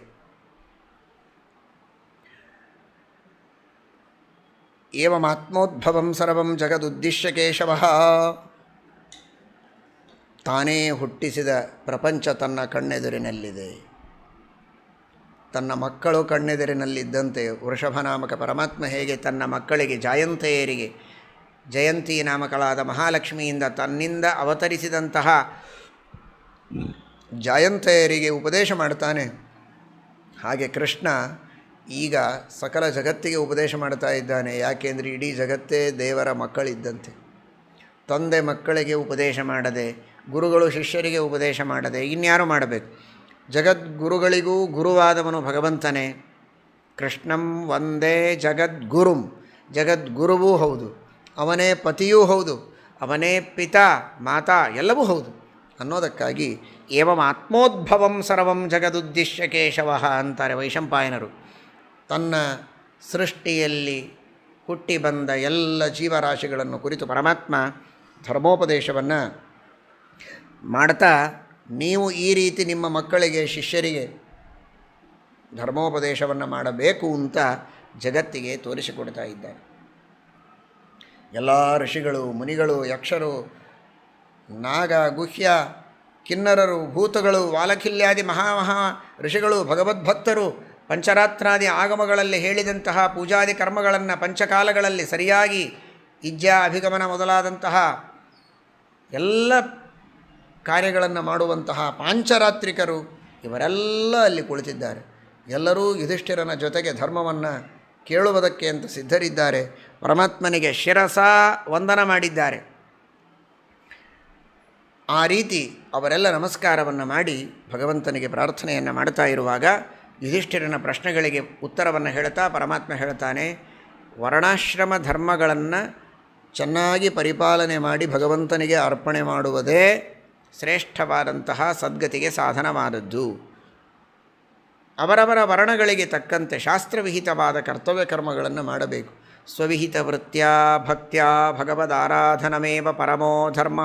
ಏವಮಾತ್ಮೋದ್ಭವಂ ಸರ್ವಂ ಜಗದುದ್ದಿಶ್ಯ ಕೇಶವಃ. ತಾನೇ ಹುಟ್ಟಿಸಿದ ಪ್ರಪಂಚ ತನ್ನ ಕಣ್ಣೆದುರಿನಲ್ಲಿದೆ. ತನ್ನ ಮಕ್ಕಳು ಕಣ್ಣೆದುರಿನಲ್ಲಿದ್ದಂತೆ ವೃಷಭನಾಮಕ ಪರಮಾತ್ಮ ಹೇಗೆ ತನ್ನ ಮಕ್ಕಳಿಗೆ ಜಾಯಂತೆಯರಿಗೆ, ಜಯಂತಿ ನಾಮಕಳಾದ ಮಹಾಲಕ್ಷ್ಮಿಯಿಂದ ತನ್ನಿಂದ ಅವತರಿಸಿದಂತಹ ಜಾಯಂತೆಯರಿಗೆ ಉಪದೇಶ ಮಾಡ್ತಾನೆ, ಹಾಗೆ ಕೃಷ್ಣ ಈಗ ಸಕಲ ಜಗತ್ತಿಗೆ ಉಪದೇಶ ಮಾಡ್ತಾ ಇದ್ದಾನೆ. ಯಾಕೆಂದರೆ ಇಡೀ ಜಗತ್ತೇ ದೇವರ ಮಕ್ಕಳಿದ್ದಂತೆ. ತಂದೆ ಮಕ್ಕಳಿಗೆ ಉಪದೇಶ ಮಾಡದೆ, ಗುರುಗಳು ಶಿಷ್ಯರಿಗೆ ಉಪದೇಶ ಮಾಡದೆ ಇನ್ಯಾರು ಮಾಡಬೇಕು? ಜಗದ್ಗುರುಗಳಿಗೂ ಗುರುವಾದವನು ಭಗವಂತನೇ. ಕೃಷ್ಣಂ ವಂದೇ ಜಗದ್ಗುರುಂ, ಜಗದ್ಗುರುವೂ ಹೌದು, ಅವನೇ ಪತಿಯೂ ಹೌದು, ಅವನೇ ಪಿತಾ ಮಾತಾ ಎಲ್ಲವೂ ಹೌದು ಅನ್ನೋದಕ್ಕಾಗಿ ಏವಂ ಆತ್ಮೋದ್ಭವಂ ಸರ್ವಂ ಜಗದುದ್ದಿಶ್ಯ ಕೇಶವಃ ಅಂತಾರೆ ವೈಶಂಪಾಯನರು. ತನ್ನ ಸೃಷ್ಟಿಯಲ್ಲಿ ಹುಟ್ಟಿ ಬಂದ ಎಲ್ಲ ಜೀವರಾಶಿಗಳನ್ನು ಕುರಿತು ಪರಮಾತ್ಮ ಧರ್ಮೋಪದೇಶವನ್ನು ಮಾಡ್ತಾ, ನೀವು ಈ ರೀತಿ ನಿಮ್ಮ ಮಕ್ಕಳಿಗೆ ಶಿಷ್ಯರಿಗೆ ಧರ್ಮೋಪದೇಶವನ್ನು ಮಾಡಬೇಕು ಅಂತ ಜಗತ್ತಿಗೆ ತೋರಿಸಿಕೊಡ್ತಾ ಇದ್ದಾರೆ. ಎಲ್ಲ ಋಷಿಗಳು, ಮುನಿಗಳು, ಯಕ್ಷರು, ನಾಗ, ಗುಹ್ಯ ಕಿನ್ನರರು, ಭೂತಗಳು, ವಾಲಖಿಲ್ಯಾದಿ ಮಹಾಮಹಾ ಋಷಿಗಳು, ಭಗವದ್ಭಕ್ತರು ಪಂಚರಾತ್ರಾದಿ ಆಗಮಗಳಲ್ಲಿ ಹೇಳಿದಂತಹ ಪೂಜಾದಿ ಕರ್ಮಗಳನ್ನು ಪಂಚಕಾಲಗಳಲ್ಲಿ ಸರಿಯಾಗಿ ಇಜ್ಜಾ ಅಭಿಗಮನ ಮೊದಲಾದಂತಹ ಎಲ್ಲ ಕಾರ್ಯಗಳನ್ನು ಮಾಡುವಂತಹ ಪಾಂಚರಾತ್ರಿಕರು ಇವರೆಲ್ಲ ಅಲ್ಲಿ ಕುಳಿತಿದ್ದಾರೆ. ಎಲ್ಲರೂ ಯುಧಿಷ್ಠಿರನ ಜೊತೆಗೆ ಧರ್ಮವನ್ನು ಕೇಳುವುದಕ್ಕೆ ಅಂತ ಸಿದ್ಧರಿದ್ದಾರೆ. ಪರಮಾತ್ಮನಿಗೆ ಶಿರಸ ವಂದನ ಮಾಡಿದ್ದಾರೆ. ಆ ರೀತಿ ಅವರೆಲ್ಲ ನಮಸ್ಕಾರವನ್ನು ಮಾಡಿ ಭಗವಂತನಿಗೆ ಪ್ರಾರ್ಥನೆಯನ್ನು ಮಾಡ್ತಾ ಇರುವಾಗ ಯುಧಿಷ್ಠಿರನ ಪ್ರಶ್ನೆಗಳಿಗೆ ಉತ್ತರವನ್ನು ಹೇಳ್ತಾ ಪರಮಾತ್ಮ ಹೇಳ್ತಾನೆ, ವರ್ಣಾಶ್ರಮ ಧರ್ಮಗಳನ್ನು ಚೆನ್ನಾಗಿ ಪರಿಪಾಲನೆ ಮಾಡಿ ಭಗವಂತನಿಗೆ ಅರ್ಪಣೆ ಮಾಡುವುದೇ ಶ್ರೇಷ್ಠವಾದಂತಹ ಸದ್ಗತಿಗೆ ಸಾಧನವಾದದ್ದು. ಅವರವರ ವರ್ಣಗಳಿಗೆ ತಕ್ಕಂತೆ ಶಾಸ್ತ್ರವಿಹಿತವಾದ ಕರ್ತವ್ಯ ಕರ್ಮಗಳನ್ನು ಮಾಡಬೇಕು. ಸ್ವವಿಹಿತ ವೃತ್ತ್ಯಾ ಭಕ್ತ್ಯಾ ಭಗವದಾರಾಧನಮೇವ ಪರಮೋ ಧರ್ಮ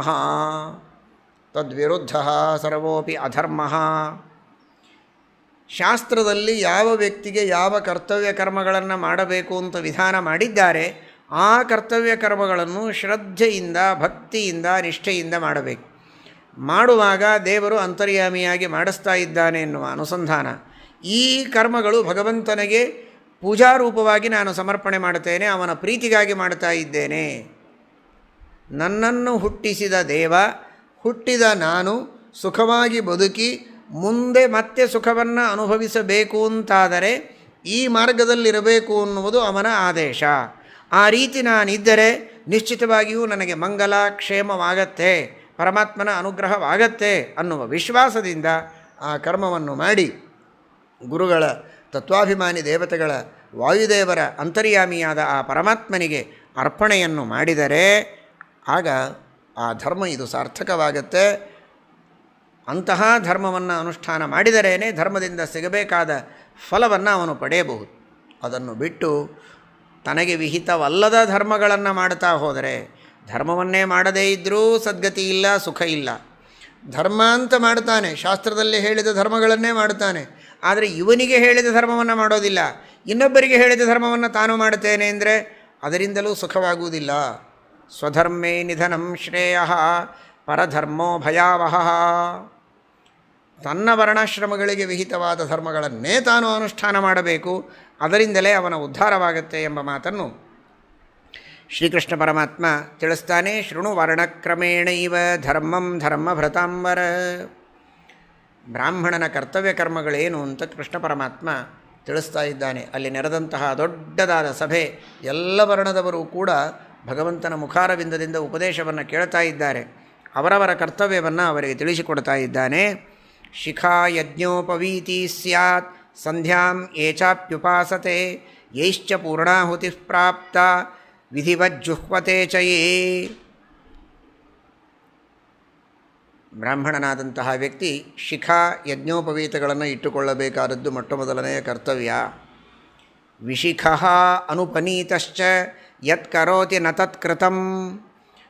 ತದ್ವಿರುದ್ಧ ಸರ್ವೋಪಿ ಅಧರ್ಮ. ಶಾಸ್ತ್ರದಲ್ಲಿ ಯಾವ ವ್ಯಕ್ತಿಗೆ ಯಾವ ಕರ್ತವ್ಯ ಕರ್ಮಗಳನ್ನು ಮಾಡಬೇಕು ಅಂತ ವಿಧಾನ ಮಾಡಿದ್ದಾರೆ, ಆ ಕರ್ತವ್ಯ ಕರ್ಮಗಳನ್ನು ಶ್ರದ್ಧೆಯಿಂದ ಭಕ್ತಿಯಿಂದ ನಿಷ್ಠೆಯಿಂದ ಮಾಡಬೇಕು. ಮಾಡುವಾಗ ದೇವರು ಅಂತರ್ಯಾಮಿಯಾಗಿ ಮಾಡಿಸ್ತಾ ಇದ್ದಾನೆ ಎನ್ನುವ ಅನುಸಂಧಾನ. ಈ ಕರ್ಮಗಳು ಭಗವಂತನಿಗೆ ಪೂಜಾರೂಪವಾಗಿ ನಾನು ಸಮರ್ಪಣೆ ಮಾಡುತ್ತೇನೆ, ಅವನ ಪ್ರೀತಿಗಾಗಿ ಮಾಡ್ತಾ ಇದ್ದೇನೆ. ನನ್ನನ್ನು ಹುಟ್ಟಿಸಿದ ದೇವ, ಹುಟ್ಟಿದ ನಾನು ಸುಖವಾಗಿ ಬದುಕಿ ಮುಂದೆ ಮತ್ತೆ ಸುಖವನ್ನು ಅನುಭವಿಸಬೇಕು ಅಂತಾದರೆ ಈ ಮಾರ್ಗದಲ್ಲಿರಬೇಕು ಅನ್ನುವುದು ಅವನ ಆದೇಶ. ಆ ರೀತಿ ನಾನಿದ್ದರೆ ನಿಶ್ಚಿತವಾಗಿಯೂ ನನಗೆ ಮಂಗಲ ಕ್ಷೇಮವಾಗತ್ತೆ, ಪರಮಾತ್ಮನ ಅನುಗ್ರಹವಾಗತ್ತೆ ಅನ್ನುವ ವಿಶ್ವಾಸದಿಂದ ಆ ಕರ್ಮವನ್ನು ಮಾಡಿ ಗುರುಗಳ ತತ್ವಾಭಿಮಾನಿ ದೇವತೆಗಳ ವಾಯುದೇವರ ಅಂತರ್ಯಾಮಿಯಾದ ಆ ಪರಮಾತ್ಮನಿಗೆ ಅರ್ಪಣೆಯನ್ನು ಮಾಡಿದರೆ ಆಗ ಆ ಧರ್ಮ ಇದು ಸಾರ್ಥಕವಾಗತ್ತೆ. ಅಂತಹ ಧರ್ಮವನ್ನು ಅನುಷ್ಠಾನ ಮಾಡಿದರೇ ಧರ್ಮದಿಂದ ಸಿಗಬೇಕಾದ ಫಲವನ್ನು ಅವನು ಪಡೆಯಬಹುದು. ಅದನ್ನು ಬಿಟ್ಟು ತನಗೆ ವಿಹಿತವಲ್ಲದ ಧರ್ಮಗಳನ್ನು ಮಾಡ್ತಾ ಹೋದರೆ, ಧರ್ಮವನ್ನೇ ಮಾಡದೇ ಇದ್ದರೂ ಸದ್ಗತಿ ಇಲ್ಲ, ಸುಖ ಇಲ್ಲ. ಧರ್ಮ ಅಂತ ಮಾಡ್ತಾನೆ, ಶಾಸ್ತ್ರದಲ್ಲಿ ಹೇಳಿದ ಧರ್ಮಗಳನ್ನೇ ಮಾಡ್ತಾನೆ, ಆದರೆ ಇವನಿಗೆ ಹೇಳಿದ ಧರ್ಮವನ್ನು ಮಾಡೋದಿಲ್ಲ. ಇನ್ನೊಬ್ಬರಿಗೆ ಹೇಳಿದ ಧರ್ಮವನ್ನು ತಾನು ಮಾಡುತ್ತೇನೆ ಅಂದರೆ ಅದರಿಂದಲೂ ಸುಖವಾಗುವುದಿಲ್ಲ. ಸ್ವಧರ್ಮೇ ನಿಧನಂ ಶ್ರೇಯ ಪರಧರ್ಮೋ ಭಯಾವಹ. ತನ್ನ ವರ್ಣಾಶ್ರಮಗಳಿಗೆ ವಿಹಿತವಾದ ಧರ್ಮಗಳನ್ನೇ ತಾನು ಅನುಷ್ಠಾನ ಮಾಡಬೇಕು, ಅದರಿಂದಲೇ ಅವನ ಉದ್ಧಾರವಾಗುತ್ತೆ ಎಂಬ ಮಾತನ್ನು ಶ್ರೀಕೃಷ್ಣ ಪರಮಾತ್ಮ ತಿಳಿಸ್ತಾನೆ. ಶೃಣು ವರ್ಣಕ್ರಮೇಣ ಇವ ಧರ್ಮಂ ಧರ್ಮಭೃತಾಂಬರ. ಬ್ರಾಹ್ಮಣನ ಕರ್ತವ್ಯ ಕರ್ಮಗಳೇನು ಅಂತ ಕೃಷ್ಣ ಪರಮಾತ್ಮ ತಿಳಿಸ್ತಾ ಇದ್ದಾನೆ. ಅಲ್ಲಿ ನೆರೆದಂತಹ ದೊಡ್ಡದಾದ ಸಭೆ, ಎಲ್ಲ ವರ್ಣದವರು ಕೂಡ ಭಗವಂತನ ಮುಖಾರವಿಂದದಿಂದ ಉಪದೇಶವನ್ನು ಕೇಳ್ತಾ ಇದ್ದಾರೆ. ಅವರವರ ಕರ್ತವ್ಯವನ್ನು ಅವರಿಗೆ ತಿಳಿಸಿಕೊಡ್ತಾ ಇದ್ದಾನೆ. ಶಿಖಾ ಯಜ್ಞೋಪವೀತಿ ಸ್ಯಾತ್ ಸಂಧ್ಯಾಂ ಏಚಾಪ್ಯುಪಾಸತೆ ಯೈಶ್ಚ ಪೂರ್ಣಾಹುತಿ ಪ್ರಾಪ್ತ ವಿಧಿವಜ್ಜುಹ್ವತೆ ಚಯೇ. ಬ್ರಾಹ್ಮಣನಾದಂತಹ ವ್ಯಕ್ತಿ ಶಿಖಾ ಯಜ್ಞೋಪವೀತಗಳನ್ನು ಇಟ್ಟುಕೊಳ್ಳಬೇಕಾದದ್ದು ಮೊಟ್ಟಮೊದಲನೆಯ ಕರ್ತವ್ಯ. ವಿಶಿಖಃ ಅನುಪನೀತಶ್ಚ ಯತ್ ಕರೋತಿ ನ ತತ್ಕೃತಂ.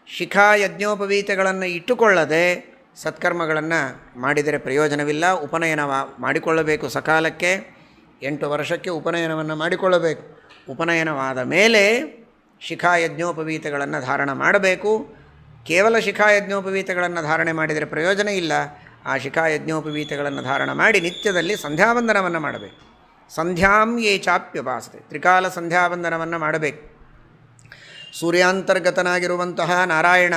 ಶಿಖಾ ಯಜ್ಞೋಪವೀತಗಳನ್ನು ಇಟ್ಟುಕೊಳ್ಳದೆ ಸತ್ಕರ್ಮಗಳನ್ನು ಮಾಡಿದರೆ ಪ್ರಯೋಜನವಿಲ್ಲ. ಉಪನಯನ ಮಾಡಿಕೊಳ್ಳಬೇಕು ಸಕಾಲಕ್ಕೆ. 8 ವರ್ಷಕ್ಕೆ ಉಪನಯನವನ್ನು ಮಾಡಿಕೊಳ್ಳಬೇಕು. ಉಪನಯನವಾದ ಮೇಲೆ ಶಿಖಾ ಯಜ್ಞೋಪವೀತಗಳನ್ನು ಧಾರಣ ಮಾಡಬೇಕು. ಕೇವಲ ಶಿಖಾ ಯಜ್ಞೋಪವೀತಗಳನ್ನು ಧಾರಣೆ ಮಾಡಿದರೆ ಪ್ರಯೋಜನ ಇಲ್ಲ. ಆ ಶಿಖಾ ಯಜ್ಞೋಪವೀತಗಳನ್ನು ಧಾರಣ ಮಾಡಿ ನಿತ್ಯದಲ್ಲಿ ಸಂಧ್ಯಾವಂದನವನ್ನು ಮಾಡಬೇಕು. ಸಂಧ್ಯಾಂ ಯೇ ಚಾಪ್ಯುಪಾಸತೆ, ತ್ರಿಕಾಲ ಸಂಧ್ಯಾವಂದನವನ್ನು ಮಾಡಬೇಕು. ಸೂರ್ಯಾಂತರ್ಗತನಾಗಿರುವಂತಹ ನಾರಾಯಣ,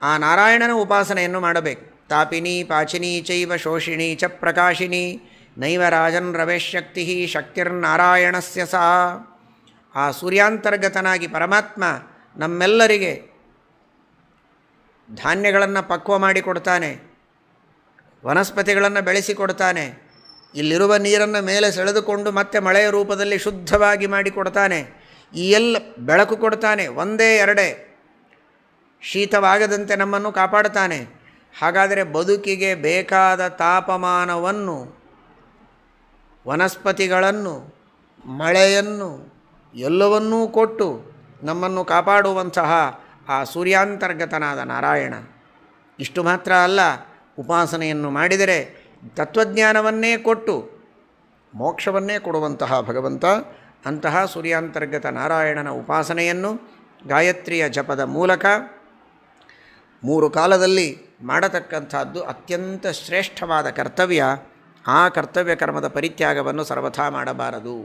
ಆ ನಾರಾಯಣನ ಉಪಾಸನೆಯನ್ನು ಮಾಡಬೇಕು. ತಾಪಿನಿ ಪಾಚಿನಿ ಚೈವ ಶೋಷಿಣಿ ಚ ಪ್ರಕಾಶಿನಿ ನೈವ ರಾಜನ್ ರವೇಶಕ್ತಿ ಶಕ್ತಿರ್ನಾರಾಯಣಸ್ಯ ಸಾ. ಆ ಸೂರ್ಯಾಂತರ್ಗತನಾಗಿ ಪರಮಾತ್ಮ ನಮ್ಮೆಲ್ಲರಿಗೆ ಧಾನ್ಯಗಳನ್ನು ಪಕ್ವ ಮಾಡಿಕೊಡ್ತಾನೆ, ವನಸ್ಪತಿಗಳನ್ನು ಬೆಳೆಸಿಕೊಡ್ತಾನೆ, ಇಲ್ಲಿರುವ ನೀರನ್ನು ಮೇಲೆ ಸೆಳೆದುಕೊಂಡು ಮತ್ತೆ ಮಳೆಯ ರೂಪದಲ್ಲಿ ಶುದ್ಧವಾಗಿ ಮಾಡಿಕೊಡ್ತಾನೆ, ಈ ಎಲ್ಲ ಬೆಳಕು ಕೊಡ್ತಾನೆ, ಒಂದೇ ಎರಡೇ ಶೀತವಾಗದಂತೆ ನಮ್ಮನ್ನು ಕಾಪಾಡ್ತಾನೆ. ಹಾಗಾದರೆ ಬದುಕಿಗೆ ಬೇಕಾದ ತಾಪಮಾನವನ್ನು, ವನಸ್ಪತಿಗಳನ್ನು, ಮಳೆಯನ್ನು ಎಲ್ಲವನ್ನೂ ಕೊಟ್ಟು ನಮ್ಮನ್ನು ಕಾಪಾಡುವಂತಹ ಆ ಸೂರ್ಯಾಂತರ್ಗತನಾದ ನಾರಾಯಣ. ಇಷ್ಟು ಮಾತ್ರ ಅಲ್ಲ, ಉಪಾಸನೆಯನ್ನು ಮಾಡಿದರೆ ತತ್ವಜ್ಞಾನವನ್ನೇ ಕೊಟ್ಟು ಮೋಕ್ಷವನ್ನೇ ಕೊಡುವಂತಹ ಭಗವಂತ. ಅಂತಹ ಸೂರ್ಯಾಂತರ್ಗತ ನಾರಾಯಣನ ಉಪಾಸನೆಯನ್ನು ಗಾಯತ್ರಿಯ ಜಪದ ಮೂಲಕ 3 ಕಾಲದಲ್ಲಿ ಮಾಡತಕ್ಕಂಥದ್ದು ಅತ್ಯಂತ ಶ್ರೇಷ್ಠವಾದ ಕರ್ತವ್ಯ. ಆ ಕರ್ತವ್ಯ ಕರ್ಮದ ಪರಿತ್ಯಾಗವನ್ನು ಸರ್ವಥಾ ಮಾಡಬಾರದು.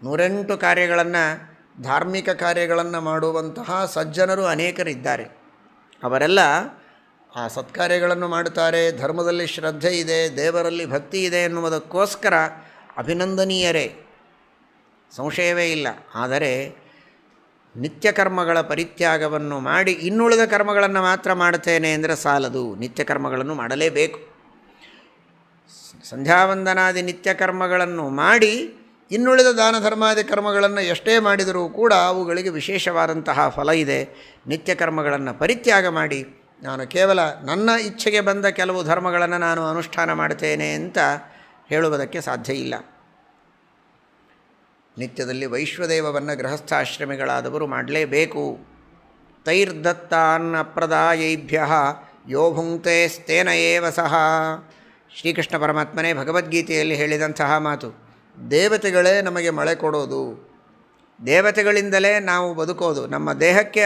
108 ಕಾರ್ಯಗಳನ್ನು, ಧಾರ್ಮಿಕ ಕಾರ್ಯಗಳನ್ನು ಮಾಡುವಂತಹ ಸಜ್ಜನರು ಅನೇಕರಿದ್ದಾರೆ. ಅವರೆಲ್ಲ ಆ ಸತ್ಕಾರ್ಯಗಳನ್ನು ಮಾಡುತ್ತಾರೆ, ಧರ್ಮದಲ್ಲಿ ಶ್ರದ್ಧೆ ಇದೆ, ದೇವರಲ್ಲಿ ಭಕ್ತಿ ಇದೆ ಎನ್ನುವುದಕ್ಕೋಸ್ಕರ ಅಭಿನಂದನೀಯರೇ, ಸಂಶಯವೇ ಇಲ್ಲ. ಆದರೆ ನಿತ್ಯ ಕರ್ಮಗಳ ಪರಿತ್ಯಾಗವನ್ನು ಮಾಡಿ ಇನ್ನುಳಿದ ಕರ್ಮಗಳನ್ನು ಮಾತ್ರ ಮಾಡುತ್ತೇನೆ ಅಂದರೆ ಸಾಲದು. ನಿತ್ಯ ಕರ್ಮಗಳನ್ನು ಮಾಡಲೇಬೇಕು. ಸಂಧ್ಯಾವಂದನಾದಿ ನಿತ್ಯ ಕರ್ಮಗಳನ್ನು ಮಾಡಿ ಇನ್ನುಳಿದ ದಾನ ಧರ್ಮಾದಿ ಕರ್ಮಗಳನ್ನು ಎಷ್ಟೇ ಮಾಡಿದರೂ ಕೂಡ ಅವುಗಳಿಗೆ ವಿಶೇಷವಾದಂತಹ ಫಲ ಇದೆ. ನಿತ್ಯ ಕರ್ಮಗಳನ್ನು ಪರಿತ್ಯಾಗ ಮಾಡಿ ನಾನು ಕೇವಲ ನನ್ನ ಇಚ್ಛೆಗೆ ಬಂದ ಕೆಲವು ಧರ್ಮಗಳನ್ನು ನಾನು ಅನುಷ್ಠಾನ ಮಾಡ್ತೇನೆ ಅಂತ ಹೇಳುವುದಕ್ಕೆ ಸಾಧ್ಯ ಇಲ್ಲ. ನಿತ್ಯದಲ್ಲಿ ವೈಶ್ವದೇವವನ್ನು ಗೃಹಸ್ಥಾಶ್ರಮಿಗಳಾದವರು ಮಾಡಲೇಬೇಕು. ತೈರ್ದತ್ತಾನ್ ಅಪ್ರದಾಯೈಭ್ಯ ಯೋ ಭುಂಕ್ತೆ ಸ್ಥೇನ ಏವ ಸಹ. ಶ್ರೀಕೃಷ್ಣ ಪರಮಾತ್ಮನೇ ಭಗವದ್ಗೀತೆಯಲ್ಲಿ ಹೇಳಿದಂತಹ ಮಾತು. ದೇವತೆಗಳೇ ನಮಗೆ ಮಳೆ ಕೊಡೋದು, ದೇವತೆಗಳಿಂದಲೇ ನಾವು ಬದುಕೋದು. ನಮ್ಮ ದೇಹಕ್ಕೆ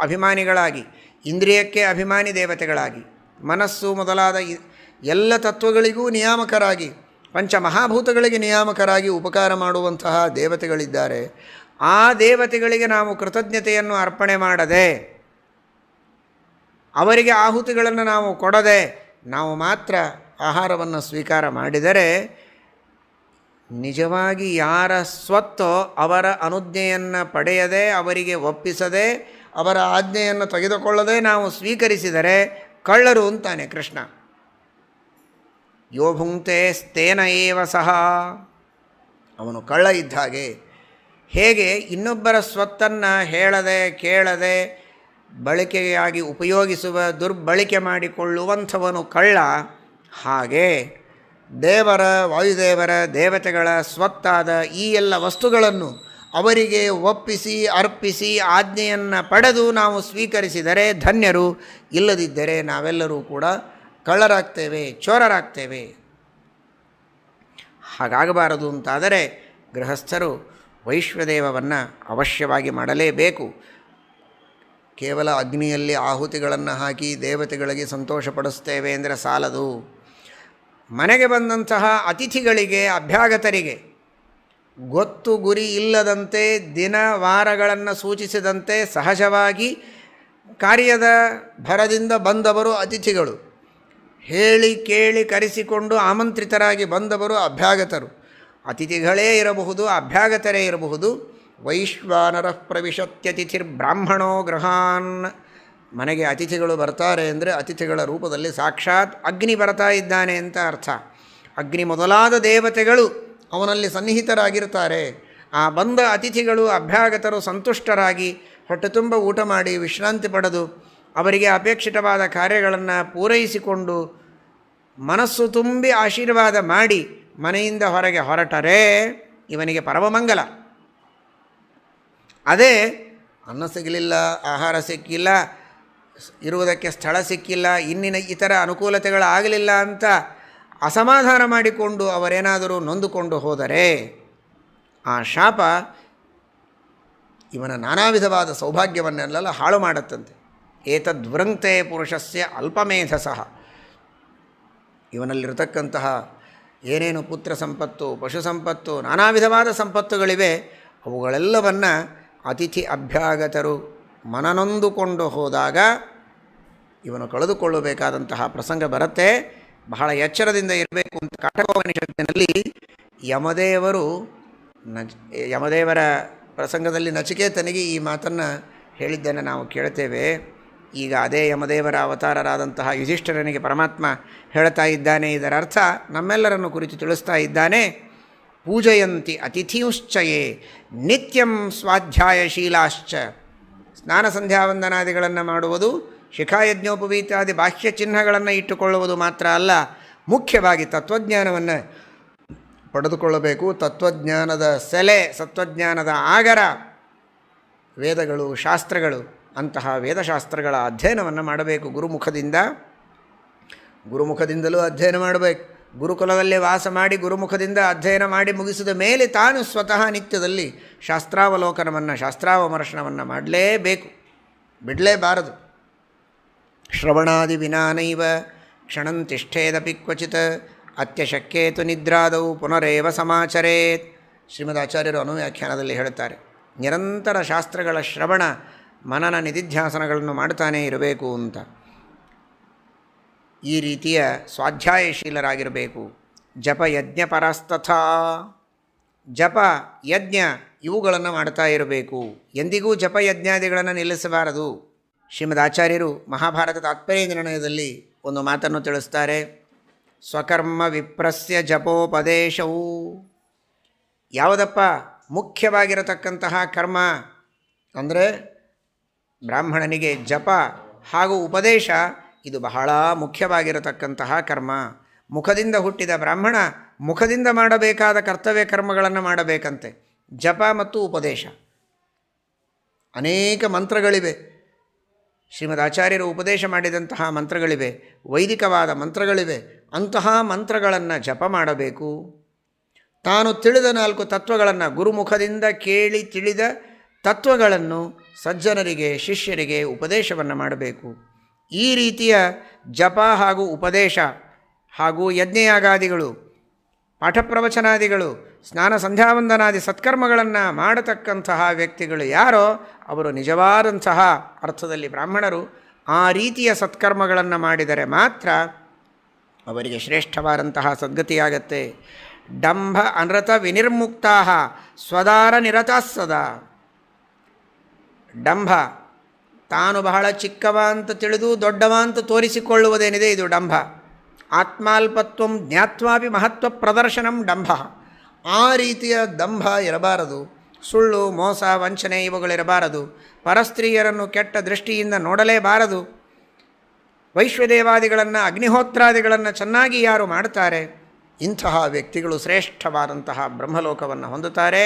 ಅಭಿಮಾನಿಗಳಾಗಿ, ಇಂದ್ರಿಯಕ್ಕೆ ಅಭಿಮಾನಿ ದೇವತೆಗಳಾಗಿ, ಮನಸ್ಸು ಮೊದಲಾದ ಎಲ್ಲ ತತ್ವಗಳಿಗೂ ನಿಯಾಮಕರಾಗಿ, ಪಂಚಮಹಾಭೂತಗಳಿಗೆ ನಿಯಾಮಕರಾಗಿ ಉಪಕಾರ ಮಾಡುವಂತಹ ದೇವತೆಗಳಿದ್ದಾರೆ. ಆ ದೇವತೆಗಳಿಗೆ ನಾವು ಕೃತಜ್ಞತೆಯನ್ನು ಅರ್ಪಣೆ ಮಾಡದೆ, ಅವರಿಗೆ ಆಹುತಿಗಳನ್ನು ನಾವು ಕೊಡದೆ, ನಾವು ಮಾತ್ರ ಆಹಾರವನ್ನು ಸ್ವೀಕಾರ ಮಾಡಿದರೆ ನಿಜವಾಗಿ ಯಾರ ಸ್ವತ್ತೋ ಅವರ ಅನುಜ್ಞೆಯನ್ನು ಪಡೆಯದೆ, ಅವರಿಗೆ ಒಪ್ಪಿಸದೆ, ಅವರ ಆಜ್ಞೆಯನ್ನು ತೆಗೆದುಕೊಳ್ಳದೆ ನಾವು ಸ್ವೀಕರಿಸಿದರೆ ಕಳ್ಳರು ಅಂತಾನೆ ಕೃಷ್ಣ. ಯೋ ಭುಂಕ್ತೆ ಸ್ಥೇನ ಏವ ಸಹ. ಅವನು ಕಳ್ಳ ಇದ್ದ ಹಾಗೆ. ಹೇಗೆ ಇನ್ನೊಬ್ಬರ ಸ್ವತ್ತನ್ನು ಹೇಳದೆ ಕೇಳದೆ ಬಳಕೆಯಾಗಿ ಉಪಯೋಗಿಸುವ, ದುರ್ಬಳಕೆ ಮಾಡಿಕೊಳ್ಳುವಂಥವನು ಕಳ್ಳ, ಹಾಗೆ ದೇವರ, ವಾಯುದೇವರ, ದೇವತೆಗಳ ಸ್ವತ್ತಾದ ಈ ಎಲ್ಲ ವಸ್ತುಗಳನ್ನು ಅವರಿಗೆ ಒಪ್ಪಿಸಿ ಅರ್ಪಿಸಿ ಆಜ್ಞೆಯನ್ನು ಪಡೆದು ನಾವು ಸ್ವೀಕರಿಸಿದರೆ ಧನ್ಯರು. ಇಲ್ಲದಿದ್ದರೆ ನಾವೆಲ್ಲರೂ ಕೂಡ ಕಳ್ಳರಾಗ್ತೇವೆ, ಚೋರರಾಗ್ತೇವೆ. ಹಾಗಾಗಬಾರದು ಅಂತಾದರೆ ಗೃಹಸ್ಥರು ವೈಶ್ವದೇವವನ್ನು ಅವಶ್ಯವಾಗಿ ಮಾಡಲೇಬೇಕು. ಕೇವಲ ಅಗ್ನಿಯಲ್ಲಿ ಆಹುತಿಗಳನ್ನು ಹಾಕಿ ದೇವತೆಗಳಿಗೆ ಸಂತೋಷಪಡಿಸ್ತೇವೆ ಅಂದರೆ ಸಾಲದು. ಮನೆಗೆ ಬಂದಂತಹ ಅತಿಥಿಗಳಿಗೆ, ಅಭ್ಯಾಗತರಿಗೆ ಗೊತ್ತು ಗುರಿ ಇಲ್ಲದಂತೆ, ದಿನ ವಾರಗಳನ್ನು ಸೂಚಿಸಿದಂತೆ ಸಹಜವಾಗಿ ಕಾರ್ಯದ ಭರದಿಂದ ಬಂದವರು ಅತಿಥಿಗಳು, ಹೇಳಿ ಕೇಳಿ ಕರೆಸಿಕೊಂಡು ಆಮಂತ್ರಿತರಾಗಿ ಬಂದವರು ಅಭ್ಯಾಗತರು. ಅತಿಥಿಗಳೇ ಇರಬಹುದು, ಅಭ್ಯಾಗತರೇ ಇರಬಹುದು. ವೈಶ್ವಾನರ ಪ್ರವಿಶತ್ಯತಿಥಿರ್ಬ್ರಾಹ್ಮಣೋ ಗೃಹಾನ್. ಮನೆಗೆ ಅತಿಥಿಗಳು ಬರ್ತಾರೆ ಅಂದರೆ ಅತಿಥಿಗಳ ರೂಪದಲ್ಲಿ ಸಾಕ್ಷಾತ್ ಅಗ್ನಿ ಬರ್ತಾ ಇದ್ದಾನೆ ಅಂತ ಅರ್ಥ. ಅಗ್ನಿ ಮೊದಲಾದ ದೇವತೆಗಳು ಅವನಲ್ಲಿ ಸನ್ನಿಹಿತರಾಗಿರ್ತಾರೆ. ಆ ಬಂದ ಅತಿಥಿಗಳು, ಅಭ್ಯಾಗತರು ಸಂತುಷ್ಟರಾಗಿ ಹೊಟ್ಟೆ ತುಂಬ ಊಟ ಮಾಡಿ ವಿಶ್ರಾಂತಿ ಪಡೆದು ಅವರಿಗೆ ಅಪೇಕ್ಷಿತವಾದ ಕಾರ್ಯಗಳನ್ನು ಪೂರೈಸಿಕೊಂಡು ಮನಸ್ಸು ತುಂಬಿ ಆಶೀರ್ವಾದ ಮಾಡಿ ಮನೆಯಿಂದ ಹೊರಗೆ ಹೊರಟರೆ ಇವನಿಗೆ ಪರಮಮಂಗಲ. ಅದೇ ಅನ್ನ ಸಿಗಲಿಲ್ಲ, ಆಹಾರ ಸಿಕ್ಕಿಲ್ಲ, ಇರುವುದಕ್ಕೆ ಸ್ಥಳ ಸಿಕ್ಕಿಲ್ಲ, ಇನ್ನಿನ ಇತರ ಅನುಕೂಲತೆಗಳಾಗಲಿಲ್ಲ ಅಂತ ಅಸಮಾಧಾನ ಮಾಡಿಕೊಂಡು ಅವರೇನಾದರೂ ನೊಂದುಕೊಂಡು ಹೋದರೆ ಆ ಶಾಪ ಇವನ ನಾನಾ ವಿಧವಾದ ಸೌಭಾಗ್ಯವನ್ನೆಲ್ಲ ಹಾಳು ಮಾಡುತ್ತಂತೆ. ಏತದ್ವೃಂಕ್ತೆ ಪುರುಷಸ್ಯ ಅಲ್ಪಮೇಧಸಃ. ಇವನಲ್ಲಿರತಕ್ಕಂತಹ ಏನೇನು ಪುತ್ರ ಸಂಪತ್ತು, ಪಶು ಸಂಪತ್ತು, ನಾನಾ ವಿಧವಾದ ಸಂಪತ್ತುಗಳಿವೆ, ಅವುಗಳೆಲ್ಲವನ್ನು ಅತಿಥಿ ಅಭ್ಯಾಗತರು ಮನನೊಂದುಕೊಂಡು ಹೋದಾಗ ಇವನು ಕಳೆದುಕೊಳ್ಳಬೇಕಾದಂತಹ ಪ್ರಸಂಗ ಬರುತ್ತೆ. ಬಹಳ ಎಚ್ಚರದಿಂದ ಇರಬೇಕು ಅಂತ ಕಾಠಕೋಪನಿಷತ್ತಿನಲ್ಲಿ ಯಮದೇವರ ಪ್ರಸಂಗದಲ್ಲಿ ನಚಿಕೇತನಿಗೆ ಈ ಮಾತನ್ನು ಹೇಳಿದ್ದನ್ನು ನಾವು ಕೇಳ್ತೇವೆ. ಈಗ ಅದೇ ಯಮದೇವರ ಅವತಾರರಾದಂತಹ ಯುಧಿಷ್ಠಿರನಿಗೆ ಪರಮಾತ್ಮ ಹೇಳ್ತಾ ಇದ್ದಾನೆ. ಇದರ ಅರ್ಥ ನಮ್ಮೆಲ್ಲರನ್ನು ಕುರಿತು ತಿಳಿಸ್ತಾ ಇದ್ದಾನೆ. ಪೂಜಯಂತಿ ಅತಿಥಿಯುಶ್ಚಯೇ ನಿತ್ಯಂ ಸ್ವಾಧ್ಯಾಯಶೀಲಾಶ್ಚ. ಸ್ನಾನ ಸಂಧ್ಯಾವಂದನಾದಿಗಳನ್ನು ಮಾಡುವುದು, ಶಿಖಾಯಜ್ಞೋಪವೀತಾದಿ ಬಾಹ್ಯ ಚಿಹ್ನೆಗಳನ್ನು ಇಟ್ಟುಕೊಳ್ಳುವುದು ಮಾತ್ರ ಅಲ್ಲ, ಮುಖ್ಯವಾಗಿ ತತ್ವಜ್ಞಾನವನ್ನು ಪಡೆದುಕೊಳ್ಳಬೇಕು. ತತ್ವಜ್ಞಾನದ ಸೆಲೆ, ಸತ್ವಜ್ಞಾನದ ಆಗರ ವೇದಗಳು, ಶಾಸ್ತ್ರಗಳು. ಅಂತಹ ವೇದಶಾಸ್ತ್ರಗಳ ಅಧ್ಯಯನವನ್ನು ಮಾಡಬೇಕು ಗುರುಮುಖದಿಂದಲೂ ಅಧ್ಯಯನ ಮಾಡಬೇಕು. ಗುರುಕುಲದಲ್ಲಿ ವಾಸ ಮಾಡಿ ಗುರುಮುಖದಿಂದ ಅಧ್ಯಯನ ಮಾಡಿ ಮುಗಿಸಿದ ಮೇಲೆ ತಾನು ಸ್ವತಃ ನಿತ್ಯದಲ್ಲಿ ಶಾಸ್ತ್ರಾವಲೋಕನವನ್ನು, ಶಾಸ್ತ್ರಾವಮರ್ಶನವನ್ನು ಮಾಡಲೇಬೇಕು, ಬಿಡಲೇಬಾರದು. ಶ್ರವಣಾದಿ ವಿನಾನೈವ ಕ್ಷಣಂ ತಿಷ್ಠೇದಪಿ ಕ್ವಚಿತ್ ಅತ್ಯಶಕ್ಯೇತು ನಿದ್ರಾದೌ ಪುನರೇವ ಸಮಾಚರೇತ್. ಶ್ರೀಮದ್ ಆಚಾರ್ಯರು ಅನುವ್ಯಾಖ್ಯಾನದಲ್ಲಿ ಹೇಳುತ್ತಾರೆ, ನಿರಂತರ ಶಾಸ್ತ್ರಗಳ ಶ್ರವಣ ಮನನ ನಿಧಿಧ್ಯಾಸನಗಳನ್ನು ಮಾಡ್ತಾನೇ ಇರಬೇಕು ಅಂತ. ಈ ರೀತಿಯ ಸ್ವಾಧ್ಯಾಯಶೀಲರಾಗಿರಬೇಕು. ಜಪ ಯಜ್ಞ ಪರಸ್ತಥಾ, ಜಪ ಯಜ್ಞ ಇವುಗಳನ್ನು ಮಾಡ್ತಾ ಇರಬೇಕು. ಎಂದಿಗೂ ಜಪ ಯಜ್ಞಾದಿಗಳನ್ನು ನಿಲ್ಲಿಸಬಾರದು. ಶ್ರೀಮದ್ ಆಚಾರ್ಯರು ಮಹಾಭಾರತ ತಾತ್ಪರ್ಯ ನಿರ್ಣಯದಲ್ಲಿ ಒಂದು ಮಾತನ್ನು ತಿಳಿಸ್ತಾರೆ. ಸ್ವಕರ್ಮ ವಿಪ್ರಸ್ಯ ಜಪೋಪದೇಶವು. ಯಾವುದಪ್ಪ ಮುಖ್ಯವಾಗಿರತಕ್ಕಂತಹ ಕರ್ಮ ಅಂದರೆ ಬ್ರಾಹ್ಮಣನಿಗೆ ಜಪ ಹಾಗೂ ಉಪದೇಶ ಇದು ಬಹಳ ಮುಖ್ಯವಾಗಿರತಕ್ಕಂತಹ ಕರ್ಮ. ಮುಖದಿಂದ ಹುಟ್ಟಿದ ಬ್ರಾಹ್ಮಣ ಮುಖದಿಂದ ಮಾಡಬೇಕಾದ ಕರ್ತವ್ಯ ಕರ್ಮಗಳನ್ನು ಮಾಡಬೇಕಂತೆ. ಜಪ ಮತ್ತು ಉಪದೇಶ. ಅನೇಕ ಮಂತ್ರಗಳಿವೆ. ಶ್ರೀಮದ್ ಆಚಾರ್ಯರು ಉಪದೇಶ ಮಾಡಿದಂತಹ ಮಂತ್ರಗಳಿವೆ, ವೈದಿಕವಾದ ಮಂತ್ರಗಳಿವೆ. ಅಂತಹ ಮಂತ್ರಗಳನ್ನು ಜಪ ಮಾಡಬೇಕು. ತಾನು ತಿಳಿದ 4 ತತ್ವಗಳನ್ನು, ಗುರುಮುಖದಿಂದ ಕೇಳಿ ತಿಳಿದ ತತ್ವಗಳನ್ನು ಸಜ್ಜನರಿಗೆ, ಶಿಷ್ಯರಿಗೆ ಉಪದೇಶವನ್ನು ಮಾಡಬೇಕು. ಈ ರೀತಿಯ ಜಪ ಹಾಗೂ ಉಪದೇಶ ಹಾಗೂ ಯಜ್ಞಯಾಗಾದಿಗಳು, ಪಾಠಪ್ರವಚನಾದಿಗಳು, ಸ್ನಾನ ಸಂಧ್ಯಾವಂದನಾದಿ ಸತ್ಕರ್ಮಗಳನ್ನು ಮಾಡತಕ್ಕಂತಹ ವ್ಯಕ್ತಿಗಳು ಯಾರೋ ಅವರು ನಿಜವಾದಂತಹ ಅರ್ಥದಲ್ಲಿ ಬ್ರಾಹ್ಮಣರು. ಆ ರೀತಿಯ ಸತ್ಕರ್ಮಗಳನ್ನು ಮಾಡಿದರೆ ಮಾತ್ರ ಅವರಿಗೆ ಶ್ರೇಷ್ಠವಾದಂತಹ ಸದ್ಗತಿಯಾಗತ್ತೆ. ಡಂಭ ಅನೃತ ವಿನಿರ್ಮುಕ್ತಾ ಸ್ವದಾರ ನಿರತಾಃ ಸದಾ. ಡಂಭ, ತಾನು ಬಹಳ ಚಿಕ್ಕವ ಅಂತ ತಿಳಿದು ದೊಡ್ಡವ ಅಂತ ತೋರಿಸಿಕೊಳ್ಳುವುದೇನಿದೆ ಇದು ಡಂಭ. ಆತ್ಮಾಲ್ಪತ್ವಂ ಜ್ಞಾತ್ವಾಪಿ ಮಹತ್ವ ಪ್ರದರ್ಶನಂ ಡಂಭ. ಆ ರೀತಿಯ ದಂಭ ಇರಬಾರದು. ಸುಳ್ಳು, ಮೋಸ, ವಂಚನೆ ಇವುಗಳಿರಬಾರದು. ಪರಸ್ತ್ರೀಯರನ್ನು ಕೆಟ್ಟ ದೃಷ್ಟಿಯಿಂದ ನೋಡಲೇಬಾರದು. ವೈಶ್ವದೇವಾದಿಗಳನ್ನು, ಅಗ್ನಿಹೋತ್ರಾದಿಗಳನ್ನು ಚೆನ್ನಾಗಿ ಯಾರು ಮಾಡ್ತಾರೆ ಇಂತಹ ವ್ಯಕ್ತಿಗಳು ಶ್ರೇಷ್ಠವಾದಂತಹ ಬ್ರಹ್ಮಲೋಕವನ್ನು ಹೊಂದುತ್ತಾರೆ.